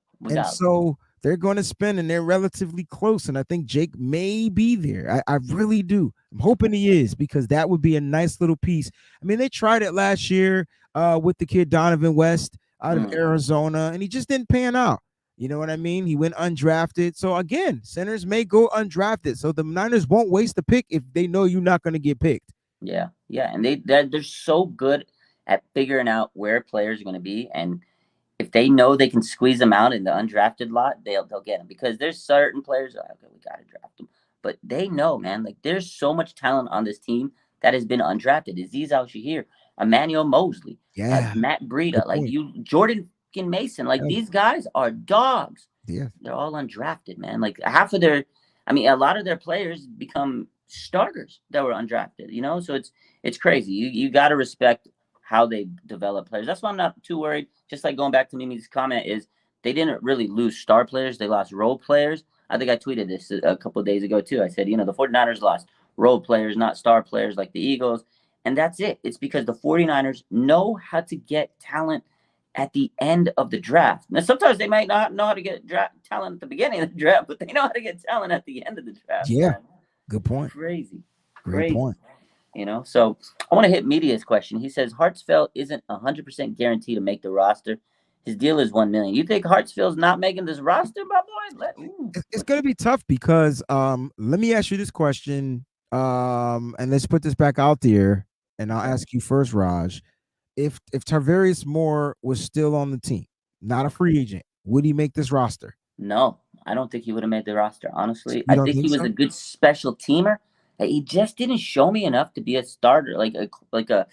Speaker 2: So they're going to spend, and they're relatively close. And I think Jake may be there. I really do. I'm hoping he is, because that would be a nice little piece. I mean, they tried it last year with the kid Donovan West out of Arizona, and he just didn't pan out. You know what I mean? He went undrafted. So again, centers may go undrafted. So the Niners won't waste the pick if they know you're not going to get picked.
Speaker 1: Yeah. And they're so good at figuring out where players are going to be, and if they know they can squeeze them out in the undrafted lot, they'll get them, because there's certain players like, okay, we got to draft them, but they know, man, like there's so much talent on this team that has been undrafted. Aziz Al-Shahir, Emmanuel Mosley, Matt Breida, like Jordan Mason, like these guys are dogs.
Speaker 2: Yeah,
Speaker 1: they're all undrafted, man. Like a lot of their players become starters that were undrafted. So it's crazy. You got to respect how they develop players. That's why I'm not too worried. Just like going back to Mimi's comment, is they didn't really lose star players. They lost role players. I think I tweeted this a couple of days ago too. I said, the 49ers lost role players, not star players like the Eagles. And that's it. It's because the 49ers know how to get talent at the end of the draft. Now, sometimes they might not know how to get talent at the beginning of the draft, but they know how to get talent at the end of the draft.
Speaker 2: Yeah, man. Good point.
Speaker 1: Crazy.
Speaker 2: Great point.
Speaker 1: So I want to hit Media's question. He says Hartsfield isn't 100% guaranteed to make the roster. His deal is $1 million. You think Hartsfield's not making this roster, my boy?
Speaker 2: It's going to be tough, because let me ask you this question, and let's put this back out there, and I'll ask you first, Raj. If Tarvarius Moore was still on the team, not a free agent, would he make this roster?
Speaker 1: No, I don't think he would have made the roster, honestly. I think he was a good special teamer. He just didn't show me enough to be a starter, like a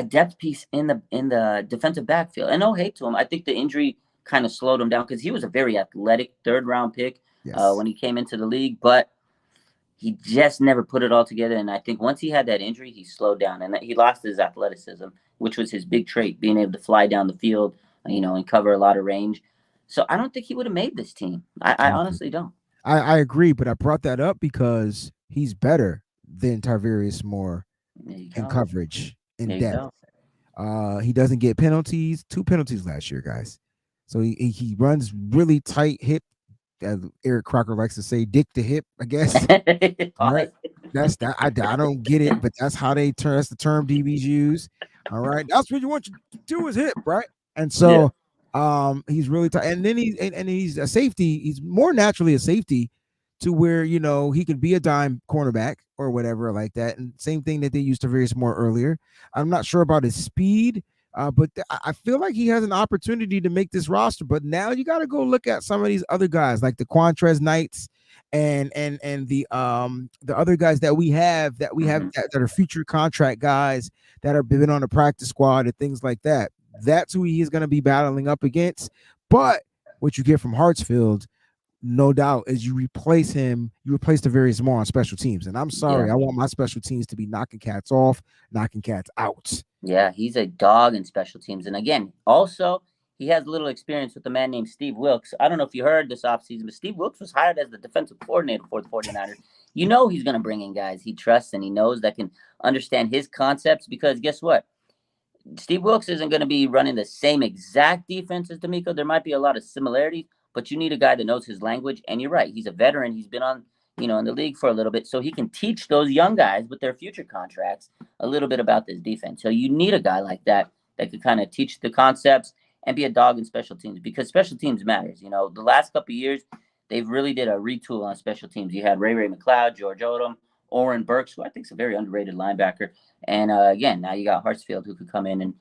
Speaker 1: depth piece in the defensive backfield. And no hate to him. I think the injury kind of slowed him down, because he was a very athletic 3rd-round pick when he came into the league, but he just never put it all together. And I think once he had that injury, he slowed down, and he lost his athleticism, which was his big trait, being able to fly down the field, and cover a lot of range. So I don't think he would have made this team. I honestly don't.
Speaker 2: I agree, but I brought that up because he's better than Tarvarius Moore in coverage, in depth. He doesn't get penalties. 2 penalties last year, guys. So he runs really tight hip, as Eric Crocker likes to say, dick to hip, I guess. All right. That's that. I don't get it, but that's how they turn. That's the term DBs use. All right. That's what you want you to do, is hip, right? And so he's really tight. And then he's a safety. He's more naturally a safety, to where he could be a dime cornerback or whatever like that. And same thing that they used to Tarvarius Moore earlier. I'm not sure about his speed. I feel like he has an opportunity to make this roster. But now you got to go look at some of these other guys, like the Quantrez Knights and the other guys that we have that are future contract guys that have been on the practice squad and things like that. That's who he is going to be battling up against. But what you get from Hartsfield, no doubt, is you replace him, you replace the various more on special teams. And I'm sorry, I want my special teams to be knocking cats off, knocking cats out.
Speaker 1: Yeah, he's a dog in special teams. And again, also, he has a little experience with a man named Steve Wilkes. I don't know if you heard this offseason, but Steve Wilkes was hired as the defensive coordinator for the 49ers. You know he's going to bring in guys he trusts and he knows that can understand his concepts because guess what? Steve Wilkes isn't going to be running the same exact defense as D'Amico. There might be a lot of similarities, but you need a guy that knows his language. And you're right. He's a veteran. He's been on, in the league for a little bit. So he can teach those young guys with their future contracts a little bit about this defense. So you need a guy like that could kind of teach the concepts and be a dog in special teams because special teams matters. The last couple of years, they've really did a retool on special teams. You had Ray McLeod, George Odom, Oren Burks, who I think is a very underrated linebacker. And again, now you got Hartsfield who could come in and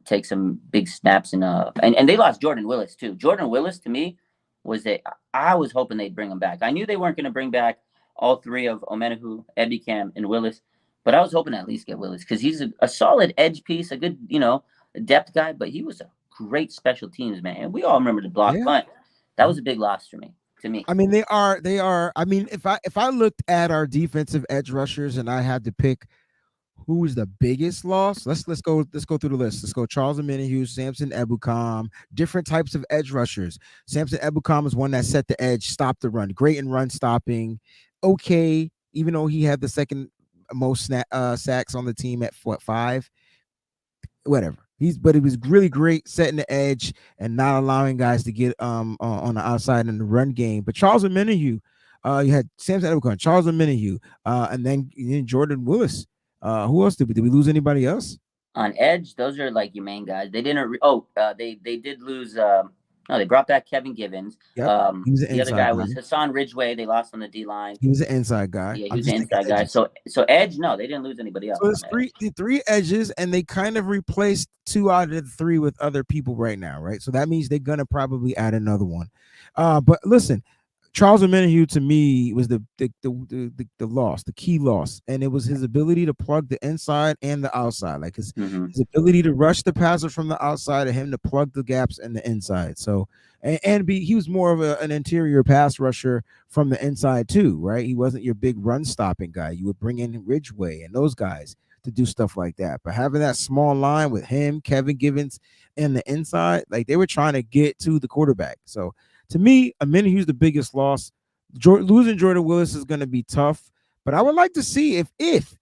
Speaker 1: take some big snaps. And they lost Jordan Willis, too. Jordan Willis, to me, I was hoping they'd bring him back. I knew they weren't going to bring back all three of Omenihu, Ebicam, and Willis. But I was hoping to at least get Willis because he's a solid edge piece, a good, depth guy. But he was a great special teams man. And we all remember the block punt. That was a big loss for me. To me.
Speaker 2: I mean, they are. I mean, if I looked at our defensive edge rushers and I had to pick who is the biggest loss, let's go through the list. Let's go Charles Omenihu, Samson Ebukam, different types of edge rushers. Samson Ebukam is one that set the edge, stopped the run, great in run stopping. Okay, even though he had the second most sacks on the team at 5, whatever. But it was really great setting the edge and not allowing guys to get on the outside in the run game. But Charles Omenihu, you had Samson Ebukam, Charles Omenihu, and then Jordan Willis. Who else did we lose? Anybody else
Speaker 1: on edge? Those are like your main guys. They didn't. They did lose. No, they brought back Kevin Givens.
Speaker 2: Yep.
Speaker 1: The other guy was Hassan Ridgeway. They lost on the D line.
Speaker 2: He was an inside guy.
Speaker 1: Yeah, he was an inside guy. So edge, no, they didn't lose anybody else.
Speaker 2: So it's three edges, and they kind of replaced 2 out of the 3 with other people right now, right? So that means they're gonna probably add another one. But listen, Charles Omenihu to me was the loss, the key loss, and it was his ability to plug the inside and the outside, like his ability to rush the passer from the outside and him to plug the gaps in the inside. So he was more of an interior pass rusher from the inside too, right? He wasn't your big run stopping guy. You would bring in Ridgeway and those guys to do stuff like that. But having that small line with him, Kevin Givens, and the inside, like they were trying to get to the quarterback. So to me, Omenihu's the biggest loss. Losing Jordan Willis is going to be tough, but I would like to see if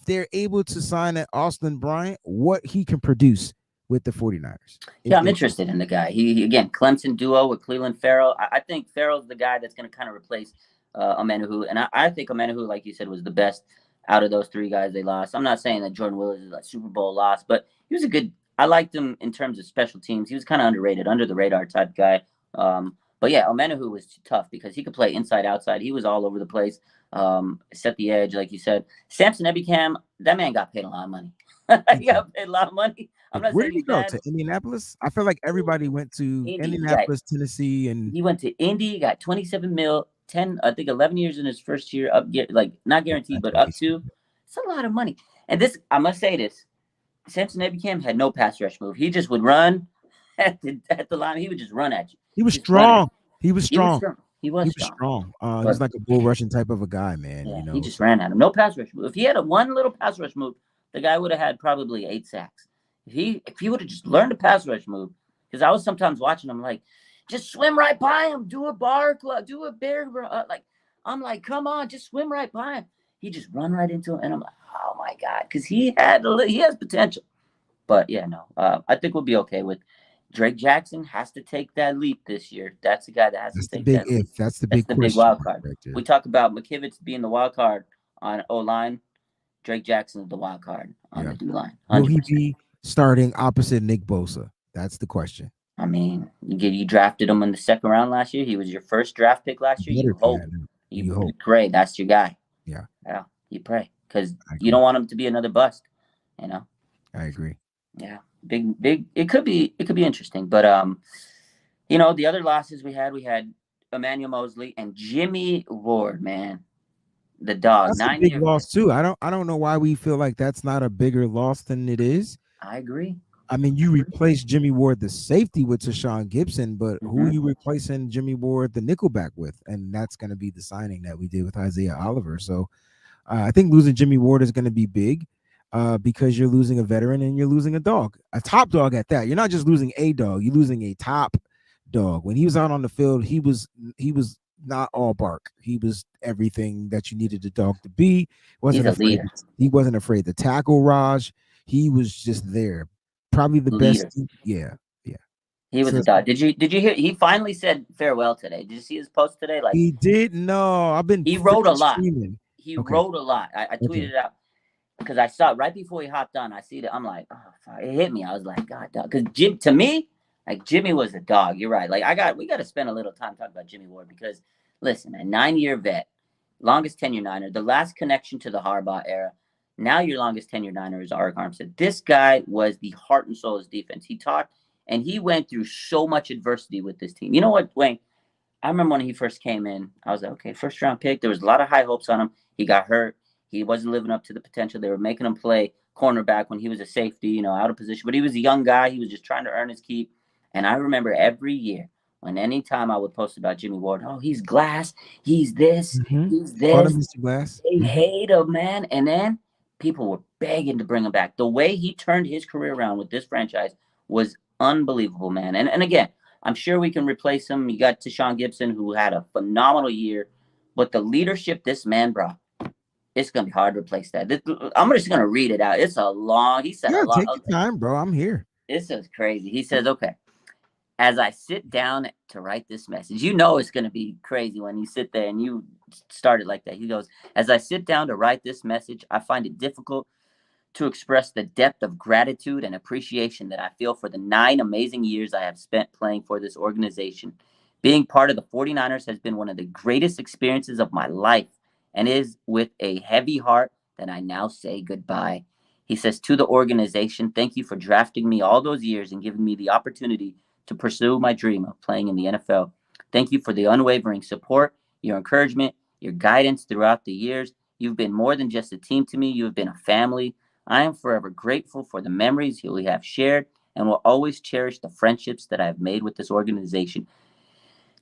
Speaker 2: they're able to sign at Austin Bryant, what he can produce with the 49ers.
Speaker 1: Yeah, I'm interested in the guy. He again, Clemson duo with Cleveland Farrell. I think Farrell's the guy that's going to kind of replace Omenihu, and I think Omenihu, like you said, was the best out of those 3 guys they lost. I'm not saying that Jordan Willis is a Super Bowl loss, but he was a good. I liked him in terms of special teams. He was kind of underrated, under the radar type guy. But yeah, Omenihu was tough because he could play inside, outside. He was all over the place. Set the edge, like you said. Samson Ebicam, that man got paid a lot of money. He got paid a lot of money.
Speaker 2: Where did he go? To Indianapolis? I feel like everybody went to Indianapolis, Tennessee, and
Speaker 1: he went to Indy. Got 27 mil, 10, I think 11 years in his first year. Not guaranteed, but up to. It's a lot of money. And this, I must say this. Samson Ebicam had no pass rush move. He just would run at the line. He would just run at you.
Speaker 2: He was strong. He was strong.
Speaker 1: He was strong.
Speaker 2: He's like a bull rushing type of a guy, man.
Speaker 1: Yeah, he just ran at him. No pass rush move. If he had one little pass rush move, the guy would have had probably 8 sacks. If he would have just learned a pass rush move, because I was sometimes watching him like, just swim right by him, do a bar club, do a bear. I'm like, come on, just swim right by him. He just run right into him, and I'm like, oh my god, because he has potential. But yeah, no, I think we'll be okay with Drake Jackson. Has to take that leap this year. That's the guy that has to take that leap.
Speaker 2: That's the big
Speaker 1: wild card. Right, we talk about McKivitz being the wild card on O-line. Drake Jackson is the wild card on the D-line. 100%.
Speaker 2: Will he be starting opposite Nick Bosa? That's the question.
Speaker 1: I mean, you drafted him in the 2nd round last year. He was your first draft pick last year. You hope. Pray that's your guy.
Speaker 2: Yeah.
Speaker 1: You pray because you don't want him to be another bust.
Speaker 2: I agree.
Speaker 1: Yeah, big. It could be interesting, but the other losses we had Emmanuel Mosley and Jimmy Ward, man, the dog,
Speaker 2: That's a
Speaker 1: 9
Speaker 2: big
Speaker 1: year.
Speaker 2: loss too. I don't know why we feel like that's not a bigger loss than it is.
Speaker 1: I agree.
Speaker 2: I mean, you replace Jimmy Ward, the safety, with Tashawn Gibson, but who are
Speaker 1: Hmm.
Speaker 2: you replacing Jimmy Ward, the nickelback, with? And that's going to be the signing that we did with Isaiah Oliver. So I think losing Jimmy Ward is going to be big because you're losing a veteran and you're losing a dog, a top dog at that. You're not just losing a dog; you're losing a top dog. When he was out on the field, he was not all bark. He was everything that you needed a dog to be.
Speaker 1: He's
Speaker 2: wasn't
Speaker 1: a
Speaker 2: afraid.
Speaker 1: leader.
Speaker 2: He wasn't afraid to tackle Raj. He was just there. Probably the best.
Speaker 1: Leader.
Speaker 2: Yeah, yeah.
Speaker 1: He was
Speaker 2: So
Speaker 1: a dog. Did you hear? He finally said farewell today. Did you see his post today? Like,
Speaker 2: he did. No, I've been
Speaker 1: he wrote a
Speaker 2: freaking
Speaker 1: lot.
Speaker 2: streaming.
Speaker 1: He
Speaker 2: Okay,
Speaker 1: wrote a lot. I tweeted
Speaker 2: okay.
Speaker 1: it out because I saw it right before he hopped on. I see that. I'm like, oh, fuck. It hit me. I was like, God, dog. Because to me, like Jimmy was a dog. You're right. Like we got to spend a little time talking about Jimmy Ward because listen, man, 9 year vet, longest tenure Niner, the last connection to the Harbaugh era. Now your longest tenure Niner is Arik Armstead. This guy was the heart and soul of his defense. He taught and he went through so much adversity with this team. You know what, Wayne? I remember when he first came in, I was like, okay, first round pick. There was a lot of high hopes on him. He got hurt. He wasn't living up to the potential. They were making him play cornerback when he was a safety, out of position. But he was a young guy. He was just trying to earn his keep. And I remember every year when any time I would post about Jimmy Ward, oh, he's glass, he's this, he's
Speaker 2: Called him
Speaker 1: this.
Speaker 2: Mr. Glass.
Speaker 1: They hate him, man. And then people were begging to bring him back. The way he turned his career around with this franchise was unbelievable, man. And again, I'm sure we can replace him. You got Tashawn Gibson, who had a phenomenal year, but the leadership this man brought, it's gonna be hard to replace that. I'm just gonna read it out. It's a long. He said a
Speaker 2: Yeah,
Speaker 1: lot.
Speaker 2: take your time, bro. I'm here.
Speaker 1: This is crazy. He says, "Okay, as I sit down to write this message, it's gonna be crazy when you sit there and you start it like that." He goes, "As I sit down to write this message, I find it difficult to express the depth of gratitude and appreciation that I feel for the 9 amazing years I have spent playing for this organization. Being part of the 49ers has been one of the greatest experiences of my life and is with a heavy heart that I now say goodbye." He says, "To the organization, thank you for drafting me all those years and giving me the opportunity to pursue my dream of playing in the NFL. Thank you for the unwavering support, your encouragement, your guidance throughout the years. You've been more than just a team to me, you have been a family. I am forever grateful for the memories we have shared and will always cherish the friendships that I have made with this organization.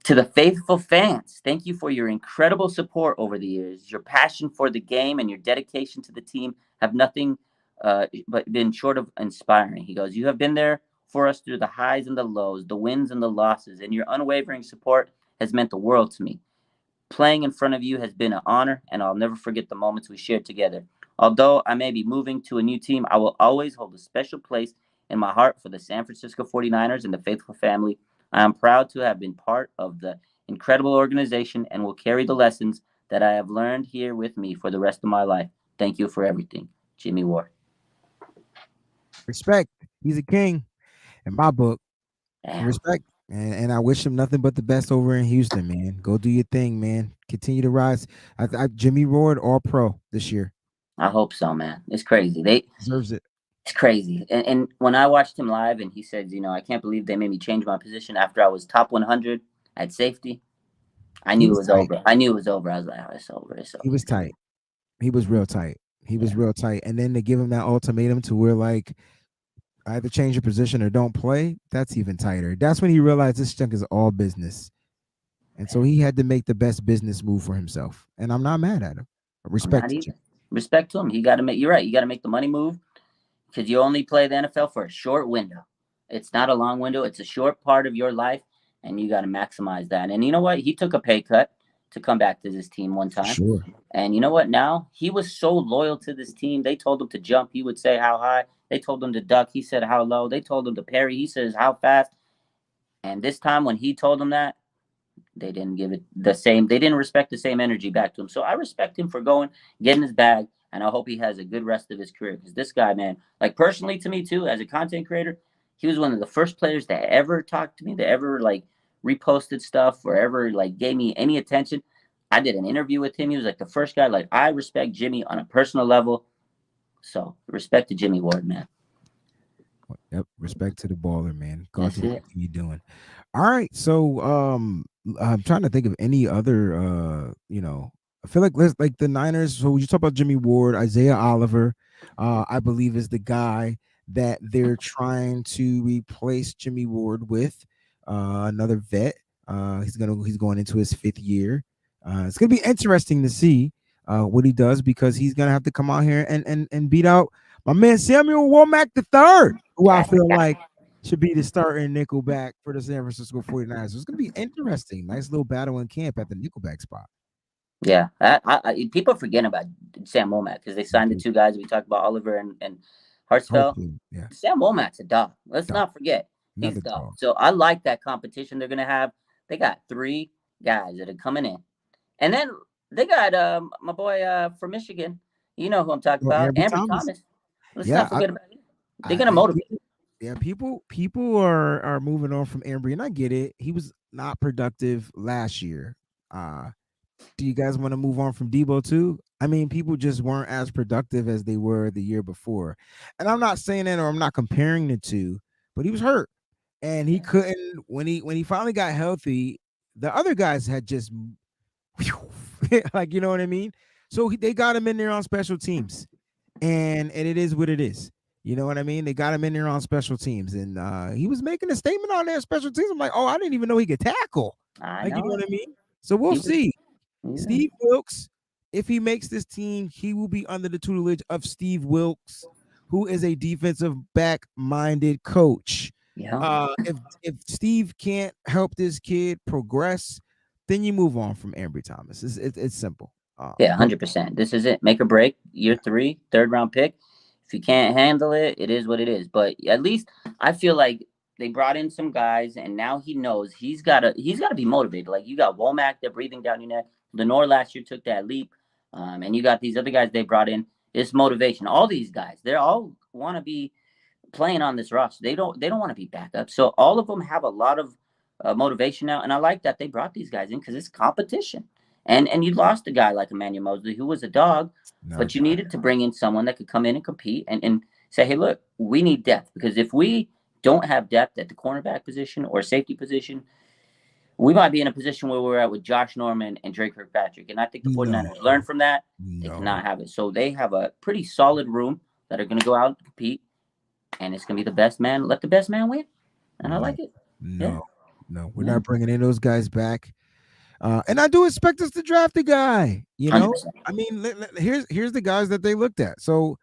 Speaker 1: To the faithful fans, thank you for your incredible support over the years. Your passion for the game and your dedication to the team have nothing but been short of inspiring." He goes, "You have been there for us through the highs and the lows, the wins and the losses, and your unwavering support has meant the world to me. Playing in front of you has been an honor, and I'll never forget the moments we shared together. Although I may be moving to a new team, I will always hold a special place in my heart for the San Francisco 49ers and the faithful family. I am proud to have been part of the incredible organization and will carry the lessons that I have learned here with me for the rest of my life. Thank you for everything, Jimmy Ward."
Speaker 2: Respect. He's a king in my book.
Speaker 1: Damn,
Speaker 2: Respect. And I wish him nothing but the best over in Houston, man. Go do your thing, man. Continue to rise. Jimmy Ward, all pro this year.
Speaker 1: I hope so, man. It's crazy.
Speaker 2: Deserves it.
Speaker 1: It's crazy. And when I watched him live and he said, I can't believe they made me change my position after I was top 100 at safety. I
Speaker 2: He
Speaker 1: knew it
Speaker 2: was
Speaker 1: was
Speaker 2: tight.
Speaker 1: over. I knew it was over. I was like, oh, it's over. It's
Speaker 2: He
Speaker 1: over.
Speaker 2: was tight. He was real tight. He was
Speaker 1: Yeah.
Speaker 2: real tight. And then to give him that ultimatum to where like either change your position or don't play, that's even tighter. That's when he realized this junk is all business. And so he had to make the best business move for himself. And I'm not mad at him.
Speaker 1: I'm not
Speaker 2: Respect to
Speaker 1: even. Respect to him. You're right. You got to make the money move because you only play the NFL for a short window. It's not a long window. It's a short part of your life, and you got to maximize that. And you know what? He took a pay cut to come back to this team one
Speaker 2: for
Speaker 1: time.
Speaker 2: sure.
Speaker 1: And you know what? Now he was so loyal to this team. They told him to jump. He would say how high. They told him to duck. He said how low. They told him to parry. He says how fast. And this time when he told them that, they didn't give it the same. They didn't respect the same energy back to him. So I respect him for going, getting his bag, and I hope he has a good rest of his career. Because this guy, man, like personally to me too, as a content creator, he was one of the first players that ever talked to me, that ever like reposted stuff or ever like gave me any attention. I did an interview with him. He was like the first guy. Like I respect Jimmy on a personal level. So respect to Jimmy Ward, man.
Speaker 2: Yep. Respect to the baller, man. God
Speaker 1: That's
Speaker 2: to the
Speaker 1: it.
Speaker 2: good thing you doing. All right. So I'm trying to think of any other I feel like let's like the Niners. So you talk about Jimmy Ward, Isaiah Oliver, I believe is the guy that they're trying to replace Jimmy Ward with. Another vet. He's going into his 5th year. It's gonna be interesting to see what he does because he's gonna have to come out here and beat out my man Samuel Womack III, who I feel like should be the starting nickelback for the San Francisco 49ers. So it's going to be interesting. Nice little battle in camp at the nickelback spot.
Speaker 1: Yeah, people forget about Sam Womack because they signed the two guys we talked about, Oliver and Hartsfeld.
Speaker 2: Hopefully, yeah.
Speaker 1: Sam Womack's a dog. Let's
Speaker 2: Dog.
Speaker 1: not forget he's
Speaker 2: Another
Speaker 1: a dog.
Speaker 2: dog.
Speaker 1: So I like that competition they're gonna have. They got 3 guys that are coming in, and then they got my boy from Michigan. You know who I'm talking
Speaker 2: Well,
Speaker 1: about,
Speaker 2: Ambry
Speaker 1: Ambry
Speaker 2: Thomas.
Speaker 1: Thomas. Let's
Speaker 2: Yeah,
Speaker 1: not forget about him. They're
Speaker 2: I
Speaker 1: gonna motivate.
Speaker 2: yeah, people are moving on from Ambry, and I get it. He was not productive last year. Do you guys want to move on from Debo too? I mean, people just weren't as productive as they were the year before. And I'm not saying that or I'm not comparing the two, but he was hurt. And he couldn't when he finally got healthy, the other guys had just like you know what I mean? So they got him in there on special teams. And it is what it is. You know what I mean? They got him in there on special teams, and he was making a statement on there special teams. I'm like, oh, I didn't even know he could tackle.
Speaker 1: I
Speaker 2: Like, you know
Speaker 1: know
Speaker 2: what
Speaker 1: it.
Speaker 2: I mean? So we'll
Speaker 1: He was.
Speaker 2: see.
Speaker 1: Yeah.
Speaker 2: Steve Wilkes, if he makes this team, he will be under the tutelage of Steve Wilkes, who is a defensive back minded coach.
Speaker 1: Yeah.
Speaker 2: If Steve can't help this kid progress, then you move on from Ambry Thomas. It's simple.
Speaker 1: Yeah,
Speaker 2: But
Speaker 1: 100%. This is it. Make or break. Year
Speaker 2: yeah,
Speaker 1: 3, third round pick. If you can't handle it, it is what it is. But at least I feel like they brought in some guys, and now he knows he's gotta be motivated. Like you got Womack, they're breathing down your neck. Lenore last year took that leap, and you got these other guys they brought in. It's motivation. All these guys, they all want to be playing on this roster. They don't want to be backup. So all of them have a lot of motivation now, and I like that they brought these guys in because it's competition. And you lost a guy like Emmanuel Mosley who was a dog,
Speaker 2: another
Speaker 1: but you
Speaker 2: dog.
Speaker 1: needed to bring in someone that could come in and compete and say, hey, look, we need depth because if we don't have depth at the cornerback position or safety position, we might be in a position where we're at with Josh Norman and Drake Kirkpatrick. And I think the
Speaker 2: No,
Speaker 1: 49ers learned from that. They
Speaker 2: no.
Speaker 1: cannot have it. So they have a pretty solid room that are going to go out and compete and it's gonna be the best man. Let the best man win, and I
Speaker 2: No,
Speaker 1: like it. Yeah,
Speaker 2: no, no. We're
Speaker 1: yeah,
Speaker 2: not bringing in those guys back. And I do expect us to draft a guy. You
Speaker 1: 100.
Speaker 2: know,
Speaker 1: percent
Speaker 2: I mean, here's the guys that they looked at. So,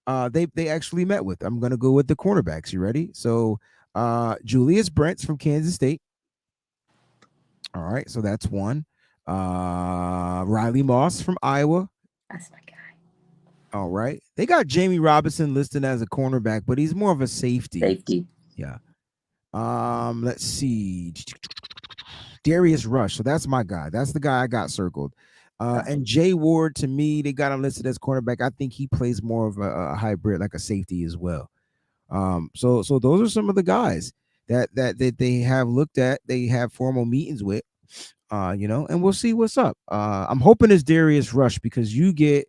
Speaker 2: they actually met with. I'm gonna go with the cornerbacks. You ready? So, Julius Brents from Kansas State. All right, so that's one. Riley Moss from Iowa.
Speaker 1: That's my guy.
Speaker 2: All right, they got Jamie Robinson listed as a cornerback, but he's more of a safety.
Speaker 1: Safety.
Speaker 2: Yeah. Let's see. Darius Rush. So that's my guy. That's the guy I got circled. And Jay Ward, to me, they got him listed as cornerback. I think he plays more of a hybrid, like a safety as well. So those are some of the guys that they have looked at. They have formal meetings with. And we'll see what's up. I'm hoping it's Darius Rush because you get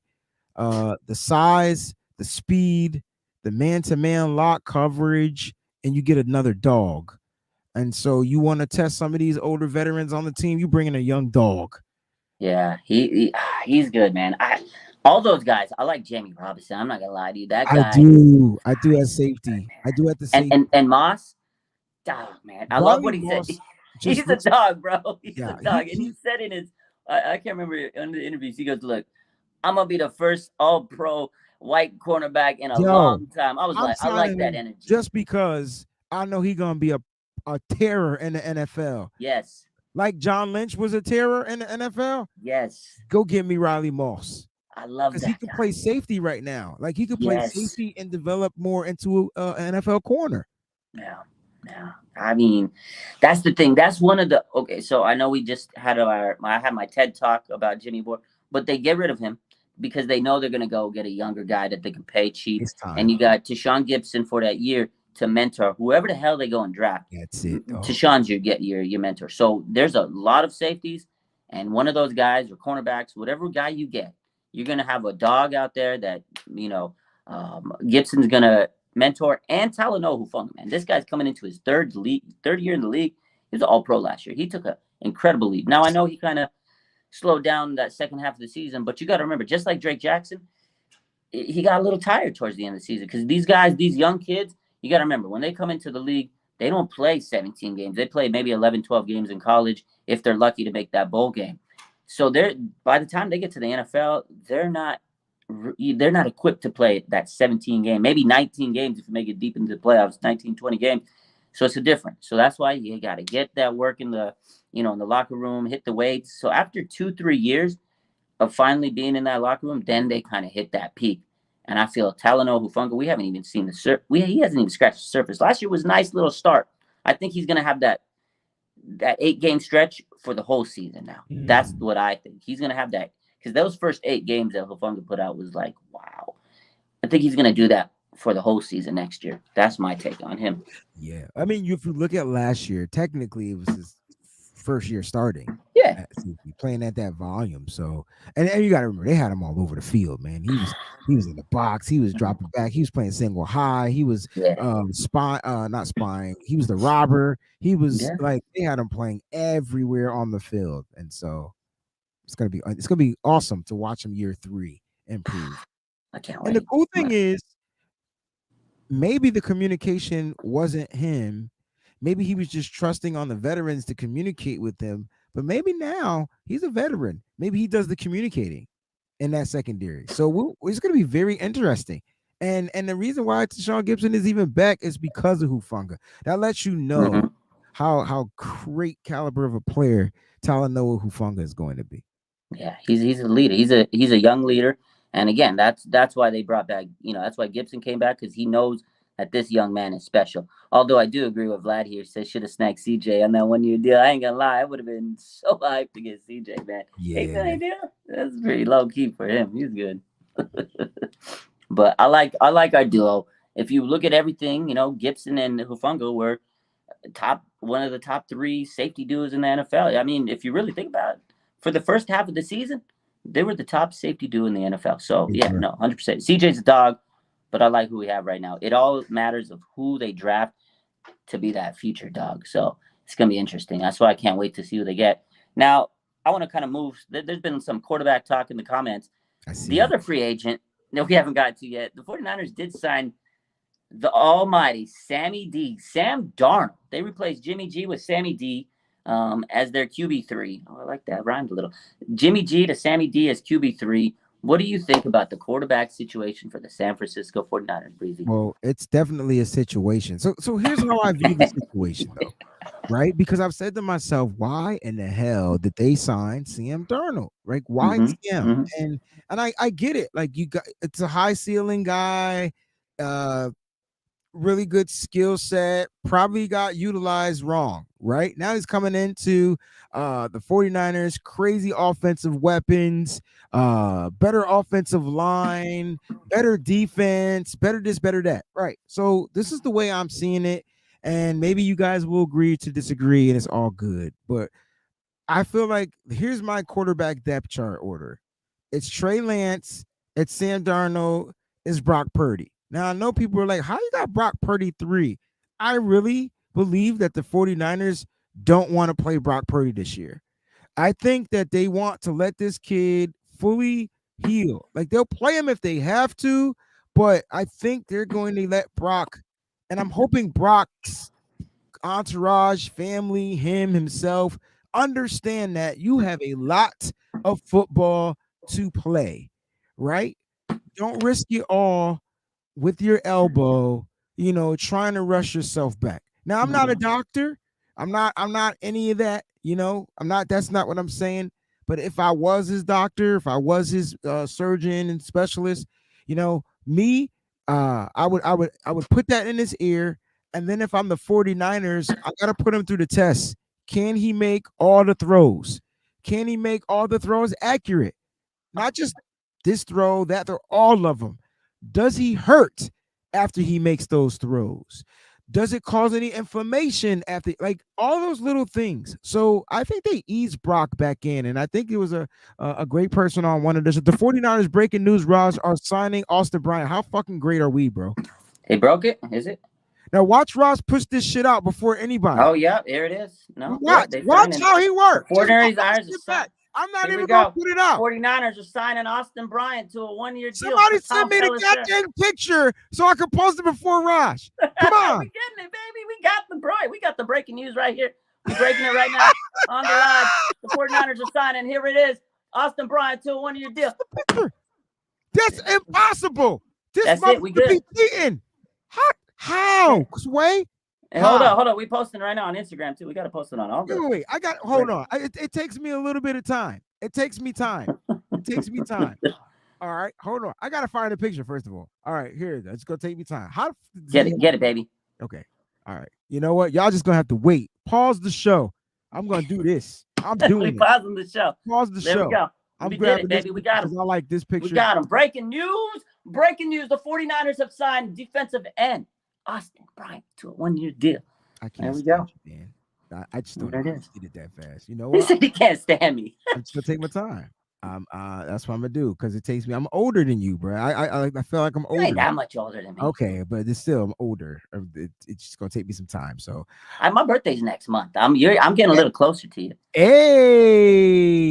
Speaker 2: the size, the speed, the man-to-man lock coverage, and you get another dog. And so you want to test some of these older veterans on the team, you bring in a young dog.
Speaker 1: Yeah, he's good, man. All those guys. I like Jamie Robinson. I'm not gonna lie to you. That
Speaker 2: I
Speaker 1: guy,
Speaker 2: do. I do at
Speaker 1: he's good,
Speaker 2: safety. I do at the
Speaker 1: man.
Speaker 2: safety.
Speaker 1: And Moss, dog, man. I love
Speaker 2: Riley
Speaker 1: what he said.
Speaker 2: Moss just
Speaker 1: He's a
Speaker 2: looks.
Speaker 1: dog, bro. He's a
Speaker 2: Yeah,
Speaker 1: dog, and he said in his, I can't remember in the interviews. He goes, "Look, I'm gonna be the first All-Pro white cornerback in a
Speaker 2: yo.
Speaker 1: long time." I was
Speaker 2: I'm
Speaker 1: like, I like
Speaker 2: signing
Speaker 1: that
Speaker 2: him
Speaker 1: energy.
Speaker 2: just because I know he's gonna be a terror in the NFL.
Speaker 1: Yes,
Speaker 2: Like John Lynch was a terror in the NFL.
Speaker 1: yes.
Speaker 2: Go get me Riley Moss.
Speaker 1: I love
Speaker 2: Because he
Speaker 1: that
Speaker 2: can
Speaker 1: guy.
Speaker 2: play safety right now. Like he could play
Speaker 1: Yes.
Speaker 2: safety and develop more into an NFL corner.
Speaker 1: Yeah. Yeah. I mean, that's the thing. That's one of the okay. So I know we just had I had my TED talk about Jimmy Ward, but they get rid of him because they know they're gonna go get a younger guy that they can pay cheap.
Speaker 2: It's
Speaker 1: And
Speaker 2: time.
Speaker 1: you got Tashawn Gibson for that year to mentor whoever the hell they go and draft.
Speaker 2: That's it. Oh,
Speaker 1: Tashawn's your mentor. So there's a lot of safeties, and one of those guys or cornerbacks, whatever guy you get, you're gonna have a dog out there that you know Gibson's gonna mentor, and Talanoa Hufanga, man. This guy's coming into his third year in the league. He was an All Pro last year. He took an incredible leap. Now I know he kind of slowed down that second half of the season, but you got to remember, just like Drake Jackson, he got a little tired towards the end of the season because these guys, these young kids, you got to remember when they come into the league, they don't play 17 games. They play maybe 11, 12 games in college if they're lucky to make that bowl game. So they're by the time they get to the NFL, they're not equipped to play that 17 game, maybe 19 games if you make it deep into the playoffs, 19, 20 games. So it's a difference. So that's why you got to get that work in the, in the locker room, hit the weights. So after 2, 3 years of finally being in that locker room, then they kind of hit that peak. And I feel Talanoa Hufanga, we haven't even seen he hasn't even scratched the surface. Last year was a nice little start. I think he's going to have that 8-game stretch for the whole season now. That's what I think. He's going to have that because those first 8 games that Hufanga put out was like, wow. I think he's going to do that for the whole season next year. That's my take on him.
Speaker 2: Yeah. I mean, if you look at last year, technically it was his first year starting.
Speaker 1: Yeah.
Speaker 2: Playing at that volume. So, and you got to remember, they had him all over the field, man. He was in the box. He was dropping back. He was playing single high. He was not spying. He was the robber. He was like, they had him playing everywhere on the field. And so it's gonna be awesome to watch him year 3 improve.
Speaker 1: I can't
Speaker 2: wait. And the cool thing is, maybe the communication wasn't him. Maybe he was just trusting on the veterans to communicate with them. But maybe now he's a veteran. Maybe he does the communicating in that secondary. So it's going to be very interesting. And the reason why Tashaun Gibson is even back is because of Hufanga. That lets you know how great caliber of a player Talanoa Hufanga is going to be.
Speaker 1: Yeah, he's a leader. He's a young leader. And again, that's why they brought back, that's why Gibson came back, because he knows that this young man is special. Although I do agree with Vlad here. Says should have snagged CJ on that 1-year deal. I ain't gonna lie, I would have been so hyped to get CJ, man.
Speaker 2: Yeah,
Speaker 1: that's pretty low key for him. He's good. But I like our duo. If you look at everything, Gibson and Hufanga were one of the top 3 safety duos in the NFL. I mean, if you really think about it, for the first half of the season, they were the top safety duo in the NFL. So yeah, no, 100%. CJ's a dog. But I like who we have right now. It all matters of who they draft to be that future dog. So it's going to be interesting. That's why I can't wait to see who they get. Now, I want to kind of move. There's been some quarterback talk in the comments. The other free agent that we haven't got to yet, the 49ers did sign the almighty Sammy D. Sam Darnold. They replaced Jimmy G with Sammy D as their QB3. Oh, I like that. Rhymed a little. Jimmy G to Sammy D as QB3. What do you think about the quarterback situation for the San Francisco 49ers, Breezy?
Speaker 2: Well, it's definitely a situation. So here's how I view the situation, though, right? Because I've said to myself, why in the hell did they sign Sam Darnold? Right? Why Sam? And I get it. Like, it's a high ceiling guy, really good skill set, probably got utilized wrong. Right now he's coming into the 49ers, crazy offensive weapons, better offensive line, better defense, better this, better that. Right. So this is the way I'm seeing it. And maybe you guys will agree to disagree, and it's all good. But I feel like here's my quarterback depth chart order. It's Trey Lance, it's Sam Darnold, it's Brock Purdy. Now, I know people are like, how you got Brock Purdy 3? I really believe that the 49ers don't want to play Brock Purdy this year. I think that they want to let this kid fully heal. Like, they'll play him if they have to, but I think they're going to let Brock, and I'm hoping Brock's entourage, family, himself, understand that you have a lot of football to play, right? Don't risk it all with your elbow, trying to rush yourself back. Now, I'm not a doctor. I'm not any of that. That's not what I'm saying. But if I was his doctor, if I was his surgeon and specialist, I would put that in his ear. And then if I'm the 49ers, I got to put him through the test. Can he make all the throws? Can he make all the throws accurate? Not just this throw, that throw, all of them. Does he hurt after he makes those throws? Does it cause any inflammation after, like, all those little things? So I think they eased Brock back in, and I think it was a great person on one of this. The 49ers breaking news, Raj, are signing Austin Bryant. How fucking great are we, bro?
Speaker 1: They broke it. Is it?
Speaker 2: Now watch Ross push this shit out before anybody.
Speaker 1: Oh yeah, there it is. No,
Speaker 2: watch how he works.
Speaker 1: The 49ers are signed.
Speaker 2: I'm not even gonna put it out.
Speaker 1: 49ers are signing Austin Bryant to a 1-year deal.
Speaker 2: Somebody send me the goddamn picture so I can post it before Raj. Come on.
Speaker 1: We getting it, baby. We got the breaking news right here. We're breaking it right now on the live. The 49ers are signing. Here it is. Austin Bryant to a 1-year deal.
Speaker 2: That's impossible. This
Speaker 1: motherfucker
Speaker 2: be cheating. How? Sway?
Speaker 1: Hold on. We posting right now on Instagram too. We got to post it on all.
Speaker 2: Wait. Hold on. It takes me a little bit of time. It takes me time. All right, hold on. I gotta find a picture first of all. All right, here it is. It's gonna take me time. How
Speaker 1: get it, baby.
Speaker 2: Okay. All right. You know what? Y'all just gonna have to wait. Pause the show. I'm gonna do this. I'm doing it.
Speaker 1: Pausing the show.
Speaker 2: Pause the show.
Speaker 1: There we go. We did it, baby. We got him.
Speaker 2: I like this picture.
Speaker 1: We got him. Breaking news. The 49ers have signed defensive end Austin Bryant to a 1-year deal.
Speaker 2: I can't.
Speaker 1: There we go,
Speaker 2: man. I just don't get it that fast. You know
Speaker 1: what? He said he can't stand me.
Speaker 2: I'm just gonna take my time. That's what I'm gonna do because it takes me. I'm older than you, bro. I feel like I'm older.
Speaker 1: You ain't that much older than me.
Speaker 2: Okay, but it's still I'm older. It's just gonna take me some time. So
Speaker 1: my birthday's next month. I'm getting a little closer to you.
Speaker 2: Hey,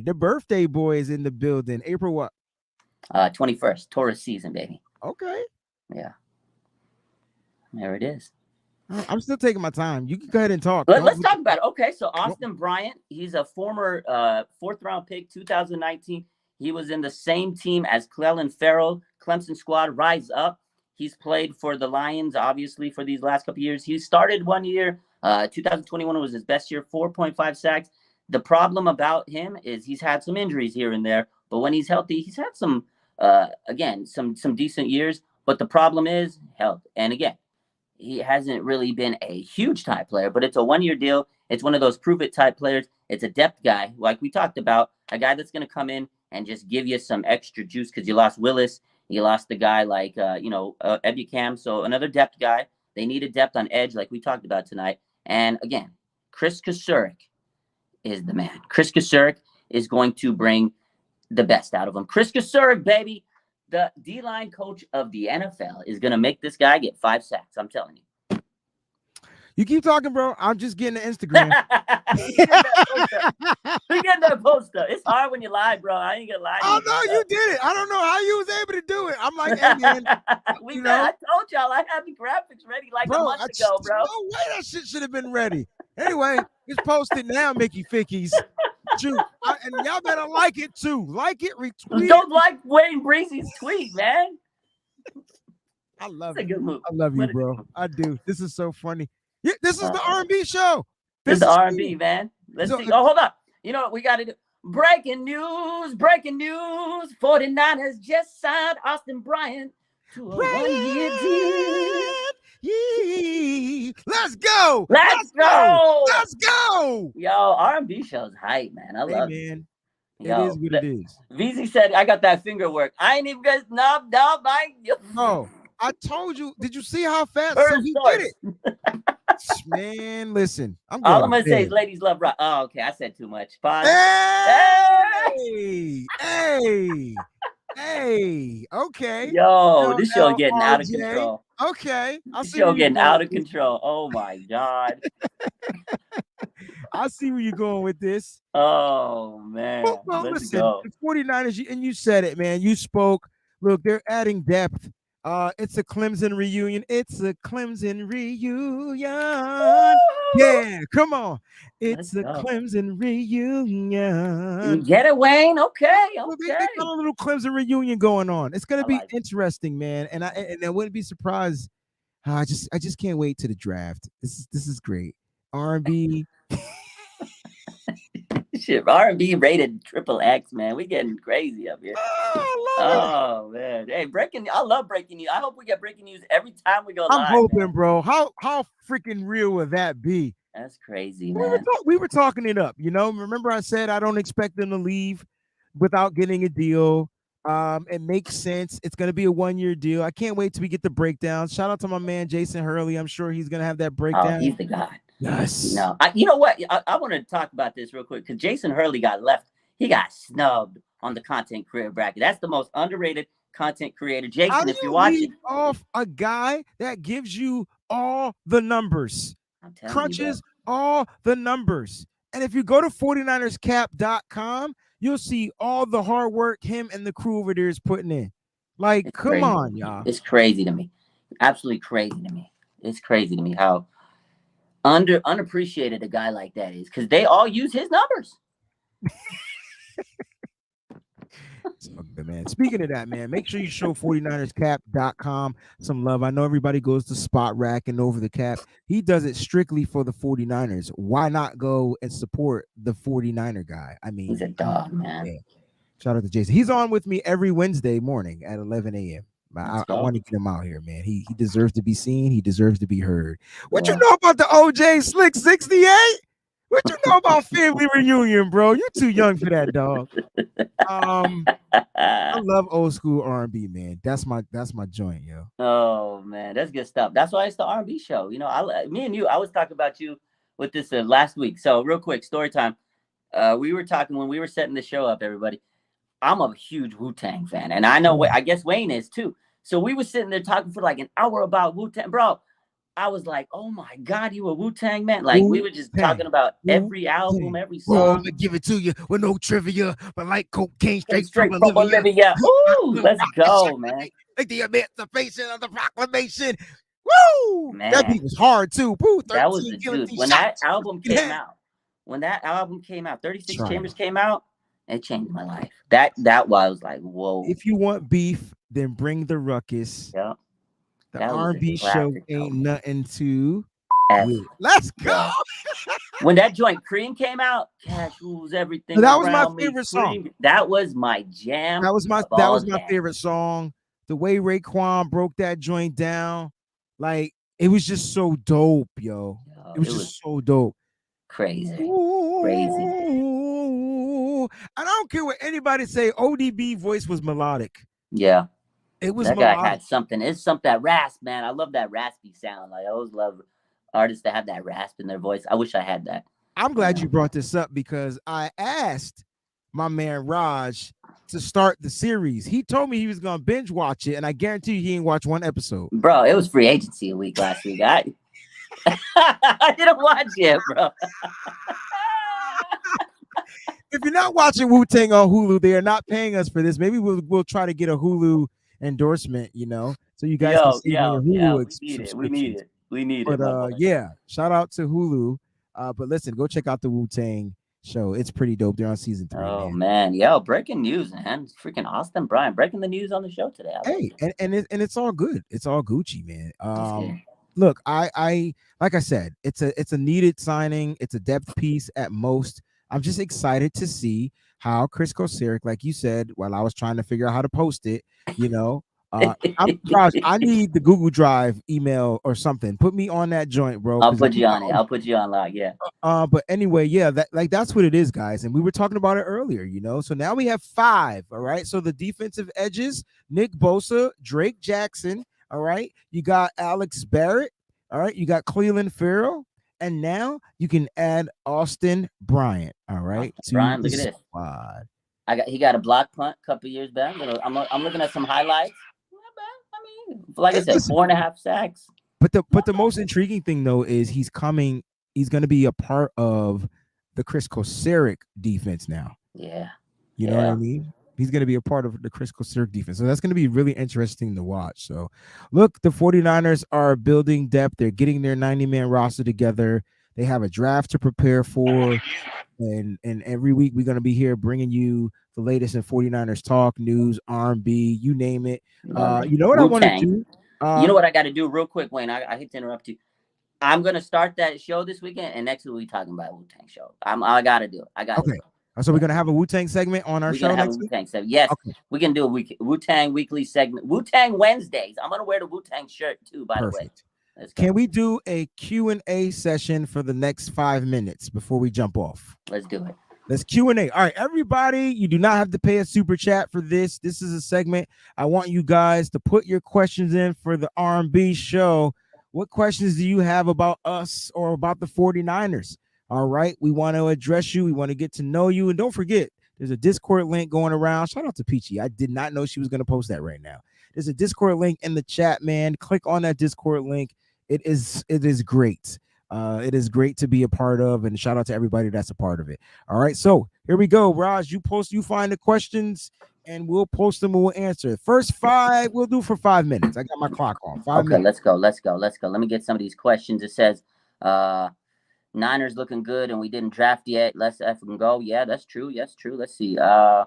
Speaker 2: the birthday boy is in the building. April what?
Speaker 1: 21st. Taurus season, baby.
Speaker 2: Okay.
Speaker 1: Yeah. There it is.
Speaker 2: I'm still taking my time. You can go ahead and talk.
Speaker 1: Let's talk about it. Okay, so Austin Bryant, he's a former 4th-round pick, 2019. He was in the same team as Clelin Ferrell, Clemson squad, Rise Up. He's played for the Lions, obviously, for these last couple of years. He started 1 year. 2021 was his best year, 4.5 sacks. The problem about him is he's had some injuries here and there, but when he's healthy, he's had some decent years. But the problem is health. And again, he hasn't really been a huge type player, but it's a 1-year deal. It's one of those prove it type players. It's a depth guy, like we talked about, a guy that's going to come in and just give you some extra juice because you lost Willis. You lost the guy like, Ebukam. So another depth guy. They needed depth on edge like we talked about tonight. And again, Chris Kasurik is the man. Chris Kasurik is going to bring the best out of him. Chris Kasurik, baby. The D-line coach of the NFL is going to make this guy get 5 sacks. I'm telling you.
Speaker 2: You keep talking, bro. I'm just getting the Instagram.
Speaker 1: We get that poster. It's hard when you lie, bro. I ain't going to lie.
Speaker 2: Oh, no, you did it. I don't know how you was able to do it. I'm like, hey, man.
Speaker 1: I told y'all I had the graphics ready like a month ago, bro.
Speaker 2: No way that shit should have been ready. Anyway, it's posted now, Mickey Fickies. And y'all better like it too. Like it, retweet.
Speaker 1: Don't like Wayne Breezy's tweet, man.
Speaker 2: I love
Speaker 1: it. A good move.
Speaker 2: I love you, bro. I do. This is so funny. Yeah, this is the R&B show.
Speaker 1: This is the R&B, man. Let's see. Oh, hold up. You know what we got to do? Breaking news. 49ers just signed Austin Bryant to a 1-year deal.
Speaker 2: Let's go.
Speaker 1: Let's go.
Speaker 2: Yo,
Speaker 1: R&B show's hype, man. I love it.
Speaker 2: Man. It is what it is.
Speaker 1: VZ said, I got that finger work. I ain't even got
Speaker 2: No, I told you. Did you see how fast he did it? Man, listen.
Speaker 1: All I'm going to say is ladies love rock. Oh, okay. I said too much. Pause.
Speaker 2: Hey. Okay.
Speaker 1: Yo, this show getting out of control.
Speaker 2: Okay.
Speaker 1: This show getting out of control. Oh, my God.
Speaker 2: I see where you're going with this.
Speaker 1: Oh, man.
Speaker 2: Well, listen, the 49ers, and you said it, man. You spoke. Look, they're adding depth. It's a Clemson reunion. Yeah, come on. It's a Clemson reunion.
Speaker 1: You get it, Wayne? Okay.
Speaker 2: Well, they got a little Clemson reunion going on. It's gonna be interesting, man. And I wouldn't be surprised. I just can't wait to the draft. This is great. R&B.
Speaker 1: Shit, R&B rated XXX, man. We getting crazy up here. Oh, man. Hey, I love breaking news. I hope we get breaking news every time we go live.
Speaker 2: I'm hoping, man. Bro. How freaking real would that be?
Speaker 1: That's crazy, man.
Speaker 2: We were talking it up, you know. Remember I said I don't expect them to leave without getting a deal. It makes sense. It's going to be a 1-year deal. I can't wait till we get the breakdown. Shout out to my man, Jason Hurley. I'm sure he's going to have that breakdown.
Speaker 1: Oh, he's the guy.
Speaker 2: Yes.
Speaker 1: No, you know what? I want to talk about this real quick because Jason Hurley got left. He got snubbed on the content career bracket. That's the most underrated content creator.
Speaker 2: How
Speaker 1: Jason,
Speaker 2: do
Speaker 1: if you're
Speaker 2: you
Speaker 1: watching,
Speaker 2: leave off a guy that gives you all the numbers,
Speaker 1: I'm telling you, bro.
Speaker 2: crunches all the numbers? And if you go to 49erscap.com, you'll see all the hard work him and the crew over there is putting in. Like,
Speaker 1: It's
Speaker 2: come
Speaker 1: crazy.
Speaker 2: on, y'all.
Speaker 1: It's crazy to me. Absolutely crazy to me. It's crazy to me how unappreciated a guy like that is, because they all use his numbers.
Speaker 2: So good, man. Speaking of that, man, make sure you show 49erscap.com some love. I know everybody goes to Spot Rack and Over the Cap. He does it strictly for the 49ers. Why not go and support the 49er guy? I mean,
Speaker 1: He's a dog, man.
Speaker 2: yeah. Shout out to Jason. He's on with me every Wednesday morning at 11 a.m. I want to get him out here, man. He deserves to be seen. He deserves to be heard. What you know about the OJ Slick 68? What you know about family reunion, bro? You're too young for that, dog. I love old school R&B, man. That's my joint, yo.
Speaker 1: Oh man, that's good stuff. That's why it's the R&B show. You know, me and you, I was talking about you with this last week. So real quick, story time. We were talking when we were setting the show up, everybody. I'm a huge Wu-Tang fan, and I know I guess Wayne is too. So we were sitting there talking for like an hour about Wu-Tang, bro. I was like, oh my God, you a Wu-Tang man? Like we were just talking about every album, every song.
Speaker 2: Well, I'm gonna give it to you with no trivia, but like cocaine straight from
Speaker 1: Olivia. Ooh, let's go, man.
Speaker 2: Like the emancipation of the proclamation. Woo!
Speaker 1: Man.
Speaker 2: That beat was hard too. Woo,
Speaker 1: that was the dude. When that album came out, 36 Chambers came out, it changed my life. That why I was like, whoa.
Speaker 2: If you want beef, then bring the ruckus.
Speaker 1: Yeah.
Speaker 2: The R&B show ain't nothing to. Let's go.
Speaker 1: Yeah. When that joint Cream came out, Cash Rules Everything.
Speaker 2: That was my favorite song.
Speaker 1: That was my jam.
Speaker 2: That was my favorite song. The way Raekwon broke that joint down, like it was just so dope, yo. It was just so dope.
Speaker 1: Crazy.
Speaker 2: Crazy. I don't care what anybody say. ODB voice was melodic.
Speaker 1: Yeah.
Speaker 2: It was
Speaker 1: that
Speaker 2: melodic.
Speaker 1: Guy had something. It's something that rasp, man. I love that raspy sound. Like I always love artists that have that rasp in their voice. I wish I had that.
Speaker 2: I'm glad you brought this up because I asked my man Raj to start the series. He told me he was gonna binge watch it, and I guarantee you he didn't watch one episode.
Speaker 1: Bro, it was free agency a week last week. I didn't watch it, bro.
Speaker 2: If you're not watching Wu-Tang on Hulu, they are not paying us for this. Maybe we'll try to get a Hulu endorsement, you know, so you guys can see your Hulu subscriptions.
Speaker 1: We need it.
Speaker 2: But yeah, shout out to Hulu. But listen, go check out the Wu-Tang show. It's pretty dope. They're on season 3.
Speaker 1: Oh man, yo, breaking news, man! It's freaking Austin Bryan breaking the news on the show today.
Speaker 2: Hey, and it's all good. It's all Gucci, man. Look, I like I said, it's a needed signing. It's a depth piece at most. I'm just excited to see how Chris Kocurek, like you said, while I was trying to figure out how to post it, you know. Raj, I need the Google Drive email or something. Put me on that joint, bro.
Speaker 1: I'll put you on it. I'll put you on lock. Yeah.
Speaker 2: But anyway, yeah, that's what it is, guys. And we were talking about it earlier, you know. So now we have 5. All right. So the defensive edges: Nick Bosa, Drake Jackson. All right. You got Alex Barrett. All right. You got Cleveland Farrell. And now you can add Austin Bryant. All right.
Speaker 1: Brian, look at this.
Speaker 2: Squad.
Speaker 1: He got a block punt a couple years back. I'm looking at some highlights. I mean, like I said, 4.5 sacks.
Speaker 2: But the most intriguing thing though is he's going to be a part of the Chris Kocurek defense now.
Speaker 1: Yeah.
Speaker 2: You know what I mean? He's going to be a part of the Chris Kocurek defense. So that's going to be really interesting to watch. So look, the 49ers are building depth. They're getting their 90-man roster together. They have a draft to prepare for. And every week we're going to be here bringing you the latest in 49ers talk, news, R&B, you name it. You know what I want to do?
Speaker 1: You know what I got to do real quick, Wayne? I hate to interrupt you. I'm going to start that show this weekend, and next week we're talking about Wu-Tang show. I got to do it. I got to. Okay.
Speaker 2: So we're going to have a Wu-Tang segment on our show next week?
Speaker 1: Yes, okay. We can do a Wu-Tang weekly segment. Wu-Tang Wednesdays. I'm going to wear the Wu-Tang shirt too, by the way.
Speaker 2: Can we do a Q&A session for the next 5 minutes before we jump off?
Speaker 1: Let's do it.
Speaker 2: Let's Q&A. All right, everybody, you do not have to pay a super chat for this. This is a segment. I want you guys to put your questions in for the R&B show. What questions do you have about us or about the 49ers? All right, we want to address you. We want to get to know you. And don't forget There's a Discord link going around. Shout out to Peachy. I did not know she was going to post that right now. There's a Discord link in the chat, man. Click on that Discord link. It is great. It is great to be a part of, and shout out to everybody that's a part of it. All right, so here we go. Raj, you find the questions, and we'll post them and we'll answer. First 5, we'll do for 5 minutes. I got my clock on. 5
Speaker 1: Okay,
Speaker 2: minutes.
Speaker 1: let's go. Let me get some of these questions. It says, Niners looking good, and we didn't draft yet. Let's effing go. Yeah, that's true. Yes, true. Let's see. Let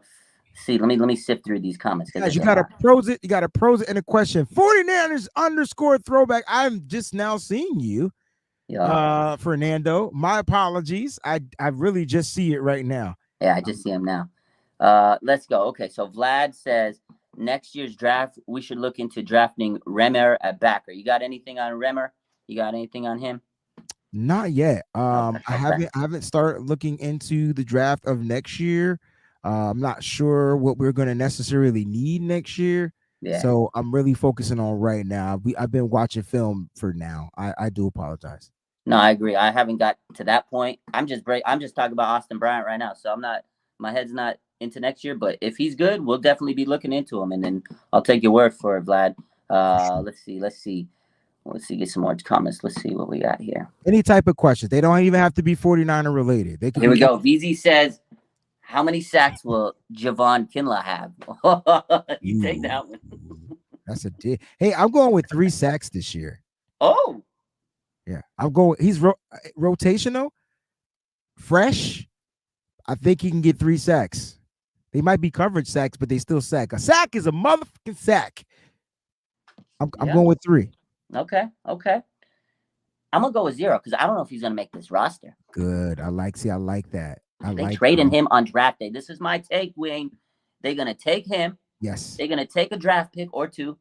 Speaker 1: me sift through these comments.
Speaker 2: Guys, you got to pros it. You got to pros it in a question. 49ers _ throwback. I'm just now seeing you. Yeah. Fernando, my apologies. I really just see it right now.
Speaker 1: Yeah, I just see him now. Let's go. Okay, so Vlad says next year's draft we should look into drafting Remmer at backer. You got anything on Remmer? You got anything on him?
Speaker 2: Not yet. I haven't started looking into the draft of next year. I'm not sure what we're going to necessarily need next year. Yeah. So I'm really focusing on right now. I've been watching film for now. I do apologize.
Speaker 1: No, I agree. I haven't got to that point. I'm just talking about Austin Bryant right now. So my head's not into next year, but if he's good, we'll definitely be looking into him. And then I'll take your word for it, Vlad. Let's see. Get some more comments. Let's see what we got here.
Speaker 2: Any type of questions. They don't even have to be 49er related.
Speaker 1: Here we go. VZ says, how many sacks will Javon Kinlaw have? You take that one.
Speaker 2: That's a dig. Hey, I'm going with 3 sacks this year.
Speaker 1: Oh.
Speaker 2: Yeah. I'm going. He's rotational, fresh. I think he can get 3 sacks. They might be coverage sacks, but they still sack. A sack is a motherfucking sack. I'm going with 3.
Speaker 1: Okay. I'm gonna go with 0 because I don't know if he's gonna make this roster.
Speaker 2: Good. I like that.
Speaker 1: They trading him on draft day. This is my take, Wayne. They're gonna take him.
Speaker 2: Yes.
Speaker 1: They're gonna take a draft pick or 2.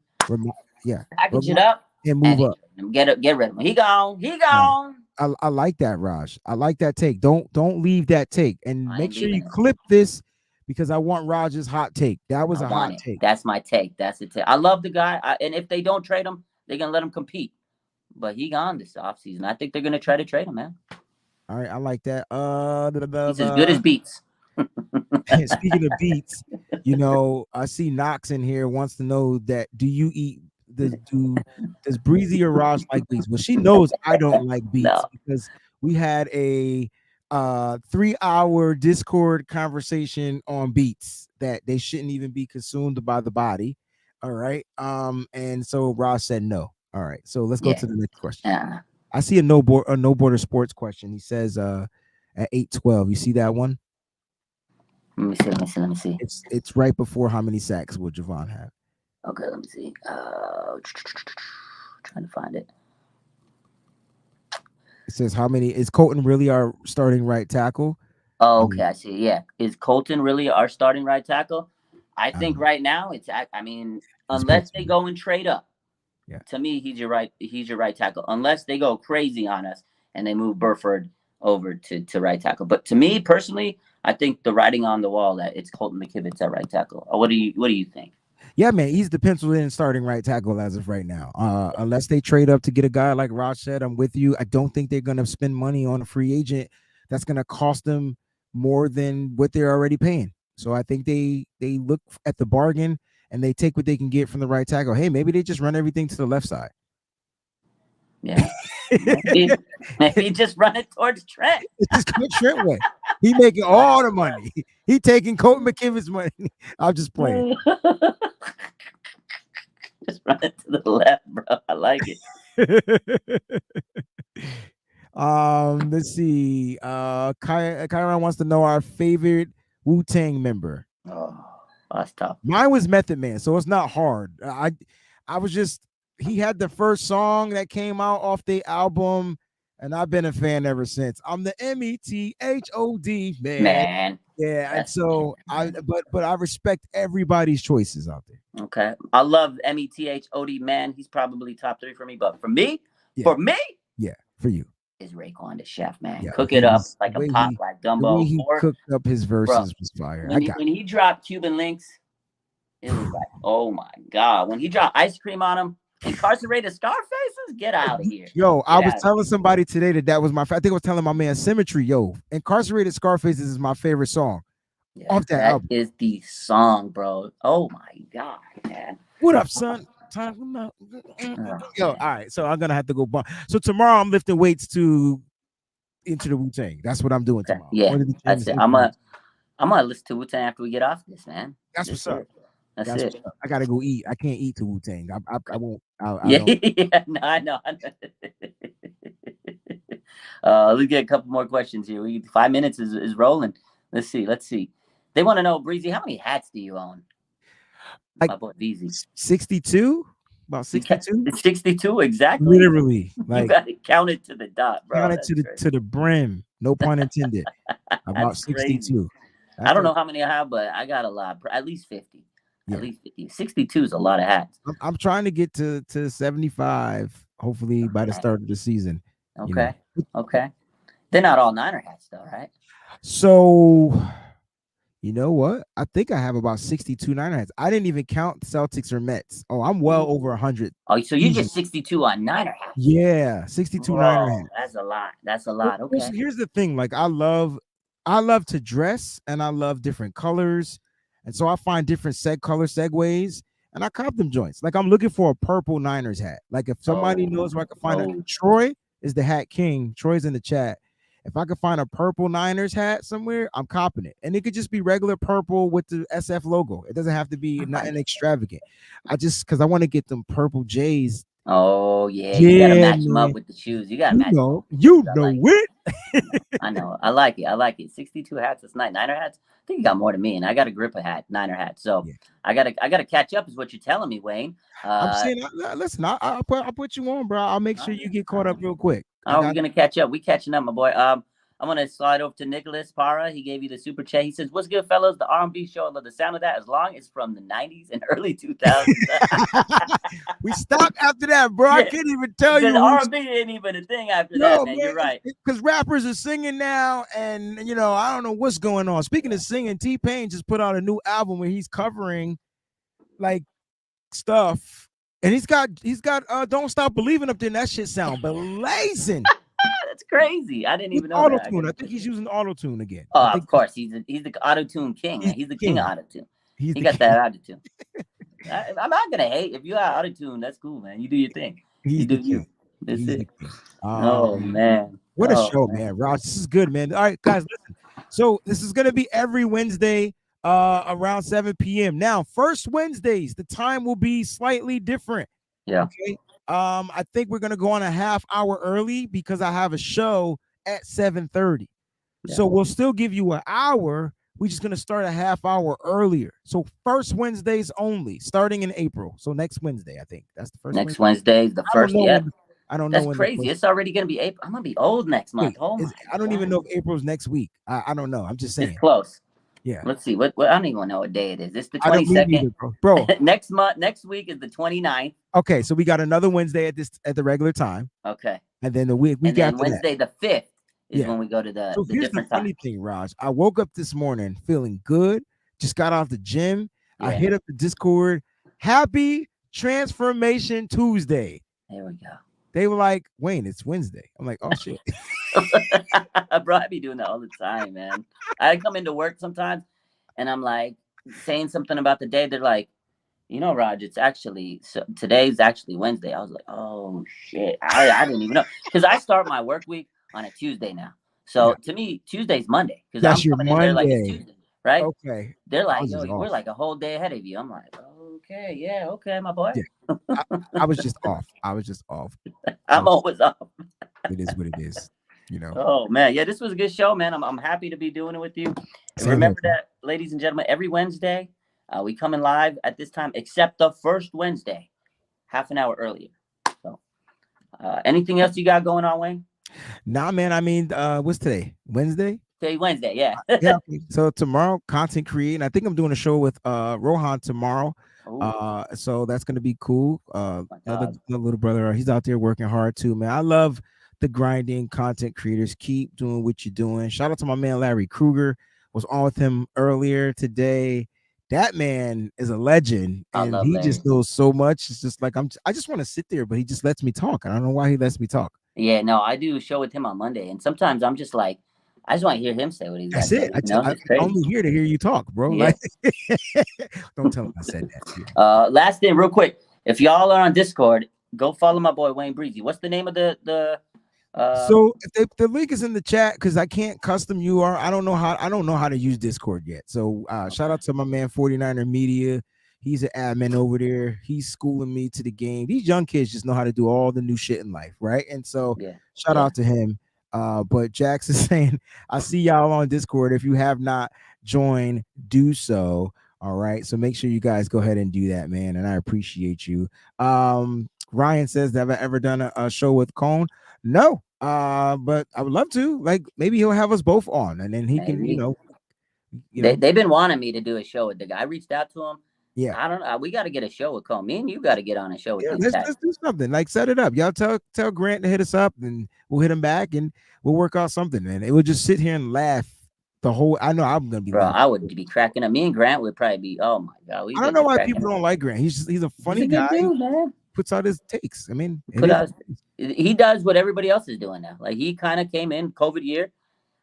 Speaker 2: Yeah.
Speaker 1: Package it up
Speaker 2: and move up.
Speaker 1: Get rid of him. He gone.
Speaker 2: I like that, Raj. I like that take. Don't leave that take, and make sure you clip this because I want Raj's hot take. That was a hot take.
Speaker 1: That's my take. That's it. I love the guy, and if they don't trade him, they're gonna let him compete. But he gone this offseason. I think they're gonna try to trade him, man.
Speaker 2: All right, I like that.
Speaker 1: He's as good as Beats.
Speaker 2: Speaking of Beats, I see Knox in here wants to know that does Breezy or Raj like Beats? Well, she knows I don't like Beats because we had a 3-hour Discord conversation on Beats that they shouldn't even be consumed by the body. All right. And so Raj said no. All right. So let's go to the next question. Yeah. I see a no border sports question. He says at 8:12. You see that one?
Speaker 1: Let me see.
Speaker 2: It's right before how many sacks will Javon have?
Speaker 1: Okay, let me see. Trying to find it.
Speaker 2: It says how many is Colton really our starting right tackle?
Speaker 1: Oh, okay, I see. Yeah, is Colton really our starting right tackle? I think right now unless they go and trade up. Yeah. To me, he's your right tackle. Unless they go crazy on us and they move Burford over to right tackle. But to me personally, I think the writing on the wall that it's Colton McKivitz at right tackle. What do you think?
Speaker 2: Yeah, man, he's the pencil in starting right tackle as of right now. Unless they trade up to get a guy like Raj said, I'm with you. I don't think they're gonna spend money on a free agent that's gonna cost them more than what they're already paying. So I think they look at the bargain and they take what they can get from the right tackle. Hey, maybe they just run everything to the left side.
Speaker 1: Yeah. maybe just run it towards Trent.
Speaker 2: It's just good Trent way. He making all the money. He taking Colton McKivitt's money. I'm just playing.
Speaker 1: Just run it to the left, bro. I like it.
Speaker 2: Let's see. Kyron wants to know our favorite Wu-Tang member.
Speaker 1: Oh, that's tough.
Speaker 2: Mine was Method Man, so it's not hard. He had the first song that came out off the album, and I've been a fan ever since. I'm the METHOD man. Yeah, and so but I respect everybody's choices out there.
Speaker 1: Okay, I love METHOD man. He's probably top 3 for me, but for me, for
Speaker 2: you.
Speaker 1: Is Raekwon the chef, man. Yeah, cook it up like a pot, like gumbo.
Speaker 2: The way he cooked up his verses was fire.
Speaker 1: When he dropped Cuban Links, it was like, oh my God. When he dropped Ice Cream on him, Incarcerated Scarfaces, get out of here.
Speaker 2: Yo, I was telling somebody today that was I think I was telling my man Symmetry, Incarcerated Scarfaces is my favorite song
Speaker 1: Yeah,
Speaker 2: off that
Speaker 1: that
Speaker 2: album.
Speaker 1: is the song, bro. Oh my god, man.
Speaker 2: What up, son? Time for my
Speaker 1: Oh,
Speaker 2: yo. All
Speaker 1: man.
Speaker 2: right, so I'm gonna have to go. So tomorrow I'm lifting weights to into the Wu Tang. That's what I'm doing
Speaker 1: Okay,
Speaker 2: tomorrow.
Speaker 1: yeah,
Speaker 2: Going to the gym
Speaker 1: that's
Speaker 2: is
Speaker 1: it.
Speaker 2: lifting weights.
Speaker 1: I'm gonna listen to Wu Tang after we get off this, man.
Speaker 2: That's what's
Speaker 1: That's
Speaker 2: up.
Speaker 1: it. That's
Speaker 2: That's
Speaker 1: it.
Speaker 2: what's up. I gotta go eat. I can't eat to Wu Tang. I won't. I
Speaker 1: Yeah,
Speaker 2: don't.
Speaker 1: yeah, no, I know. I know. Let's get a couple more questions here. 5 minutes is rolling. Let's see. Let's see. They want to know, Breezy, how many hats do you own?
Speaker 2: Like
Speaker 1: My boy Breezy.
Speaker 2: 62, about
Speaker 1: You got
Speaker 2: 62.
Speaker 1: it's 62 exactly.
Speaker 2: Literally,
Speaker 1: You
Speaker 2: like
Speaker 1: got it counted to the dot, bro.
Speaker 2: counted
Speaker 1: That's crazy.
Speaker 2: to the brim. No pun intended. About
Speaker 1: That's crazy.
Speaker 2: 62.
Speaker 1: I
Speaker 2: That's
Speaker 1: don't
Speaker 2: a
Speaker 1: know how many I have, but I got a lot. At least 50. At
Speaker 2: yeah.
Speaker 1: least 50. 62 is a lot of hats.
Speaker 2: I'm trying to get to 75. Hopefully by the
Speaker 1: Okay.
Speaker 2: start of the season. You know.
Speaker 1: Okay. Okay. They're not all Niner hats, though, right?
Speaker 2: So you know what? I think I have about 62 Niner hats. I didn't even count Celtics or Mets. Oh, I'm well over 100.
Speaker 1: Oh, so you're
Speaker 2: Easy.
Speaker 1: just 62 on Niner hats.
Speaker 2: Yeah, 62 Niner
Speaker 1: Bro,
Speaker 2: hats.
Speaker 1: that's a lot. That's a
Speaker 2: Well,
Speaker 1: lot. Okay.
Speaker 2: here's the thing. Like I love to dress and I love different colors. And so I find different color segues and I cop them joints. Like I'm looking for a purple Niners hat. Like if somebody knows where I can find a
Speaker 1: Oh,
Speaker 2: Troy is the hat king. Troy's in the chat. If I could find a purple Niners hat somewhere, I'm copping it. And it could just be regular purple with the SF logo. It doesn't have to be
Speaker 1: I
Speaker 2: nothing
Speaker 1: like it.
Speaker 2: extravagant. I just because I want to get them purple J's.
Speaker 1: Oh, yeah. You got to
Speaker 2: Yeah,
Speaker 1: match them
Speaker 2: man.
Speaker 1: up with the shoes. You got to match them up with the
Speaker 2: You
Speaker 1: shoes. I
Speaker 2: know
Speaker 1: like
Speaker 2: it.
Speaker 1: I know. I like it. I like it. 62 hats. That's nice. Niner hats. I think you got more than me, and I got a grip of hat, Niner hat. So
Speaker 2: Yeah.
Speaker 1: I gotta catch up, is what you're telling me, Wayne.
Speaker 2: I'm saying, listen, I'll put you on, bro. I'll make sure you get caught up real quick. I
Speaker 1: Oh, we're
Speaker 2: got
Speaker 1: gonna catch up. We catching up, my boy. I'm gonna slide over to Nicholas Para. He gave you the super chat. He says, "What's good, fellas? The R&B show. I love the sound of that. As long as from the '90s and early 2000s."
Speaker 2: we stopped after that, bro. I
Speaker 1: Yeah,
Speaker 2: can't even tell
Speaker 1: because
Speaker 2: you who's
Speaker 1: R&B ain't even a thing after that,
Speaker 2: no
Speaker 1: man.
Speaker 2: man,
Speaker 1: You're right.
Speaker 2: because rappers are singing now, and I don't know what's going on. Speaking of singing, T-Pain just put out a new album where he's covering like stuff, and he's got Don't Stop Believing up there. And that shit sound blazing.
Speaker 1: That's crazy. I didn't
Speaker 2: With
Speaker 1: even know
Speaker 2: auto
Speaker 1: that.
Speaker 2: tune, I think he's using auto tune again.
Speaker 1: Oh,
Speaker 2: I
Speaker 1: of
Speaker 2: think
Speaker 1: course, he's the auto tune king,
Speaker 2: he's
Speaker 1: man.
Speaker 2: the
Speaker 1: He's the king of
Speaker 2: king.
Speaker 1: auto tune.
Speaker 2: He's
Speaker 1: He
Speaker 2: the
Speaker 1: got
Speaker 2: king.
Speaker 1: that auto tune. I'm not gonna hate if you got auto tune. That's cool, man. You do your thing. You
Speaker 2: He's
Speaker 1: do
Speaker 2: the
Speaker 1: you.
Speaker 2: king.
Speaker 1: That's
Speaker 2: He's
Speaker 1: it.
Speaker 2: the king.
Speaker 1: Oh man.
Speaker 2: What a
Speaker 1: Oh
Speaker 2: show,
Speaker 1: man.
Speaker 2: man. Raj, this is good, man. All right, guys, listen. So this is gonna be every Wednesday around 7 p.m. Now, first Wednesdays, the time will be slightly different.
Speaker 1: Yeah.
Speaker 2: Okay. I think we're gonna go on a half hour early because I have a show at 7:30.
Speaker 1: Yeah.
Speaker 2: So we'll still give you an hour. We're just gonna start a half hour earlier. So first Wednesdays only, starting in April. So next Wednesday, I think that's the first
Speaker 1: Next
Speaker 2: Wednesday.
Speaker 1: Wednesday is the
Speaker 2: I don't
Speaker 1: first.
Speaker 2: know
Speaker 1: Yeah.
Speaker 2: when. I don't know
Speaker 1: That's
Speaker 2: when the
Speaker 1: crazy.
Speaker 2: first.
Speaker 1: It's already gonna be April. I'm gonna be old next month.
Speaker 2: Wait,
Speaker 1: Oh my
Speaker 2: I don't even
Speaker 1: god.
Speaker 2: know if April's next week. I don't know. I'm just
Speaker 1: It's
Speaker 2: saying.
Speaker 1: close.
Speaker 2: Yeah.
Speaker 1: Let's see. What I don't even know what day it is. It's the
Speaker 2: I don't me
Speaker 1: 22nd.
Speaker 2: neither, bro.
Speaker 1: Next month. Next week is the 29th.
Speaker 2: Okay, so we got another Wednesday at the regular time,
Speaker 1: Okay.
Speaker 2: and then the week
Speaker 1: And then
Speaker 2: after that.
Speaker 1: Wednesday the 5th is
Speaker 2: Yeah.
Speaker 1: when we go to
Speaker 2: So
Speaker 1: the
Speaker 2: here's the
Speaker 1: different
Speaker 2: funny
Speaker 1: time.
Speaker 2: thing, Raj. I woke up this morning feeling good. Just got out the gym. I
Speaker 1: Yeah.
Speaker 2: hit up the Discord. Happy Transformation Tuesday.
Speaker 1: There we go.
Speaker 2: They were like, Wayne, it's Wednesday. I'm like, oh shit.
Speaker 1: Bro, I be doing that all the time, man. I come into work sometimes and I'm like saying something about the day. They're like, Raj, it's actually today's actually Wednesday. I was like, oh shit. I didn't even know. Because I start my work week on a Tuesday now. So
Speaker 2: Yeah.
Speaker 1: to me, Tuesday's Monday. Because
Speaker 2: That's
Speaker 1: I'm
Speaker 2: your
Speaker 1: coming in there like it's
Speaker 2: Monday.
Speaker 1: Tuesday, right?
Speaker 2: Okay.
Speaker 1: They're
Speaker 2: I
Speaker 1: like,
Speaker 2: was
Speaker 1: yo,
Speaker 2: just
Speaker 1: we're
Speaker 2: off.
Speaker 1: like a whole day ahead of you. I'm like, okay, yeah, okay, my boy.
Speaker 2: Yeah. I was just off. I was just off.
Speaker 1: I'm always off.
Speaker 2: It is what it is.
Speaker 1: Oh man, yeah, this was a good show, man. I'm happy to be doing it with you. And
Speaker 2: Same
Speaker 1: remember
Speaker 2: here.
Speaker 1: that, ladies and gentlemen, every Wednesday, we come in live at this time, except the first Wednesday, half an hour earlier. So, anything else you got going on, Wayne?
Speaker 2: Nah, man. I mean, what's today? Wednesday?
Speaker 1: Today, Wednesday, yeah.
Speaker 2: Yeah. Okay. So tomorrow, content creating. I think I'm doing a show with Rohan tomorrow. So that's gonna be cool. Another little brother, he's out there working hard too, man. I love the grinding content creators. Keep doing what you're doing. Shout out to my man Larry Kruger. Was on with him earlier today. That man is a legend, and he
Speaker 1: Larry.
Speaker 2: just knows so much. It's just like I just want to sit there, but he just lets me talk. I don't know why he lets me talk.
Speaker 1: Yeah, no, I do a show with him on Monday, and sometimes I'm just like, I just want to hear him say what he's got
Speaker 2: That's
Speaker 1: to
Speaker 2: it.
Speaker 1: say. You know,
Speaker 2: I'm
Speaker 1: it's crazy.
Speaker 2: only here to hear you talk, bro.
Speaker 1: Yeah.
Speaker 2: Like, don't tell him I said that.
Speaker 1: Last thing, real quick. If y'all are on Discord, go follow my boy Wayne Breezy. What's the name of the
Speaker 2: So if the link is in the chat, because I can't custom URL. I don't know how to use Discord yet. So shout out to my man 49er Media. He's an admin over there. He's schooling me to the game. These young kids just know how to do all the new shit in life, right? And so shout out to him. But Jax is saying, I see y'all on Discord. If you have not joined, do so. All right. So make sure you guys go ahead and do that, man. And I appreciate you. Ryan says, have I ever done a show with Cone? No. But I would love to. Like, maybe he'll have us both on, and then he can,
Speaker 1: They've been wanting me to do a show with the guy. I reached out to him.
Speaker 2: Yeah.
Speaker 1: I don't know. We got to get a show with Cole. Me and you got to get on a show with these guys.
Speaker 2: Let's do something. Like, set it up. Y'all tell Grant to hit us up, and we'll hit him back, and we'll work out something. And it would just sit here and laugh the whole. I know I'm gonna be.
Speaker 1: Bro, I would be cracking up. Me and Grant would probably be. Oh my god.
Speaker 2: I don't know why people don't like Grant. He's a funny guy.
Speaker 1: Dude, man.
Speaker 2: Puts out his takes. I mean,
Speaker 1: he does what everybody else is doing now. Like, he kind of came in COVID year.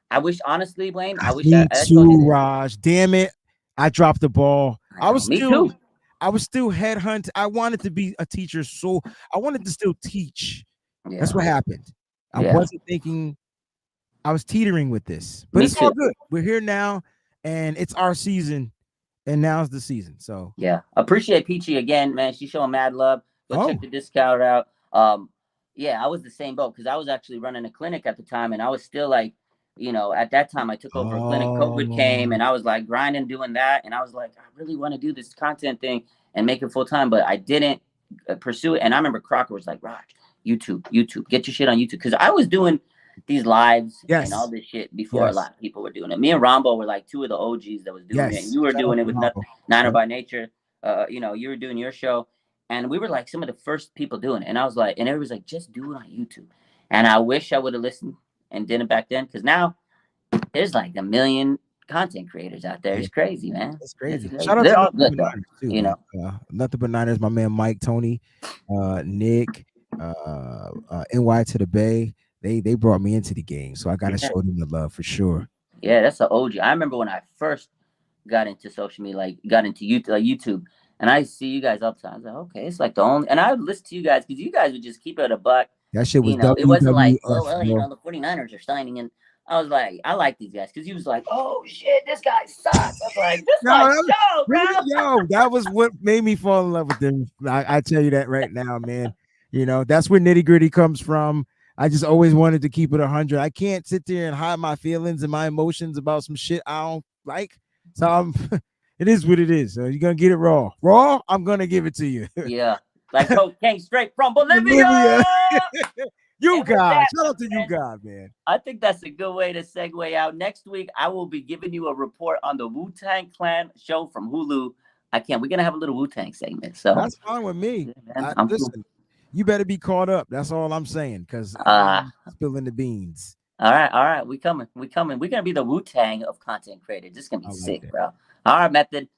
Speaker 1: I wish, honestly, Wayne. I wish I
Speaker 2: too, Raj. Damn it, I dropped the ball. I was still headhunted. I wanted to be a teacher, so I wanted to still teach. Yeah. That's what happened. I wasn't thinking. I was teetering with this, but it's all good. We're here now, and it's our season, and now's the season. So
Speaker 1: appreciate Peachy again, man. She's showing mad love. Go check the discount out. I was the same boat because I was actually running a clinic at the time, and I was still like, at that time I took over a clinic. COVID came, and I was like grinding, doing that, and I was like, I really want to do this content thing and make it full time, but I didn't pursue it. And I remember Crocker was like, Raj, YouTube, get your shit on YouTube, because I was doing these lives and all this shit before a lot of people were doing it. Me and Rombo were like two of the OGs that was doing it, and you were doing it with Niner by Nature. You were doing your show. And we were like some of the first people doing it. And I was like, and everybody's like, just do it on YouTube. And I wish I would have listened and did it back then, because now there's like a million content creators out there. It's crazy, man.
Speaker 2: It's crazy. Shout out to all good, Niners too, Nothing But Niners, my man Mike, Tony, Nick, NY to the Bay. They brought me into the game, so I got to show them the love for sure.
Speaker 1: Yeah, that's an OG. I remember when I first got into social media, like got into YouTube. And I see you guys all the time. I was like, okay, it's like the only. And I would listen to you guys because you guys would just keep it a buck.
Speaker 2: That shit was
Speaker 1: it wasn't like, the 49ers are signing. And I was like, I like these guys, because he was like, oh shit, this guy sucks. I was like, this guy's show, bro.
Speaker 2: That was what made me fall in love with them. I tell you that right now, man. That's where Nitty Gritty comes from. I just always wanted to keep it 100. I can't sit there and hide my feelings and my emotions about some shit I don't like. So it is what it is. So you're gonna get it raw. Raw, I'm gonna give it to you.
Speaker 1: Yeah. Like cocaine straight from Bolivia.
Speaker 2: You guys. Shout out to you guys, man.
Speaker 1: I think that's a good way to segue out. Next week, I will be giving you a report on the Wu-Tang Clan show from Hulu. We're gonna have a little Wu-Tang segment. So
Speaker 2: that's fine with me. Listen, you better be caught up. That's all I'm saying, because I'm spilling the beans.
Speaker 1: All right. We coming. We're gonna be the Wu-Tang of content creators. This is gonna be sick, bro. All right, Method.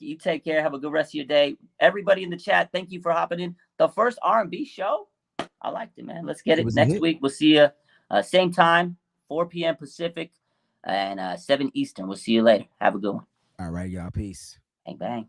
Speaker 1: You take care. Have a good rest of your day. Everybody in the chat, thank you for hopping in. The first R&B show. I liked it, man. Let's get it. Next week, we'll see you same time, 4 p.m. Pacific and 7 Eastern. We'll see you later. Have a good one.
Speaker 2: All right, y'all. Peace.
Speaker 1: Bang, bang.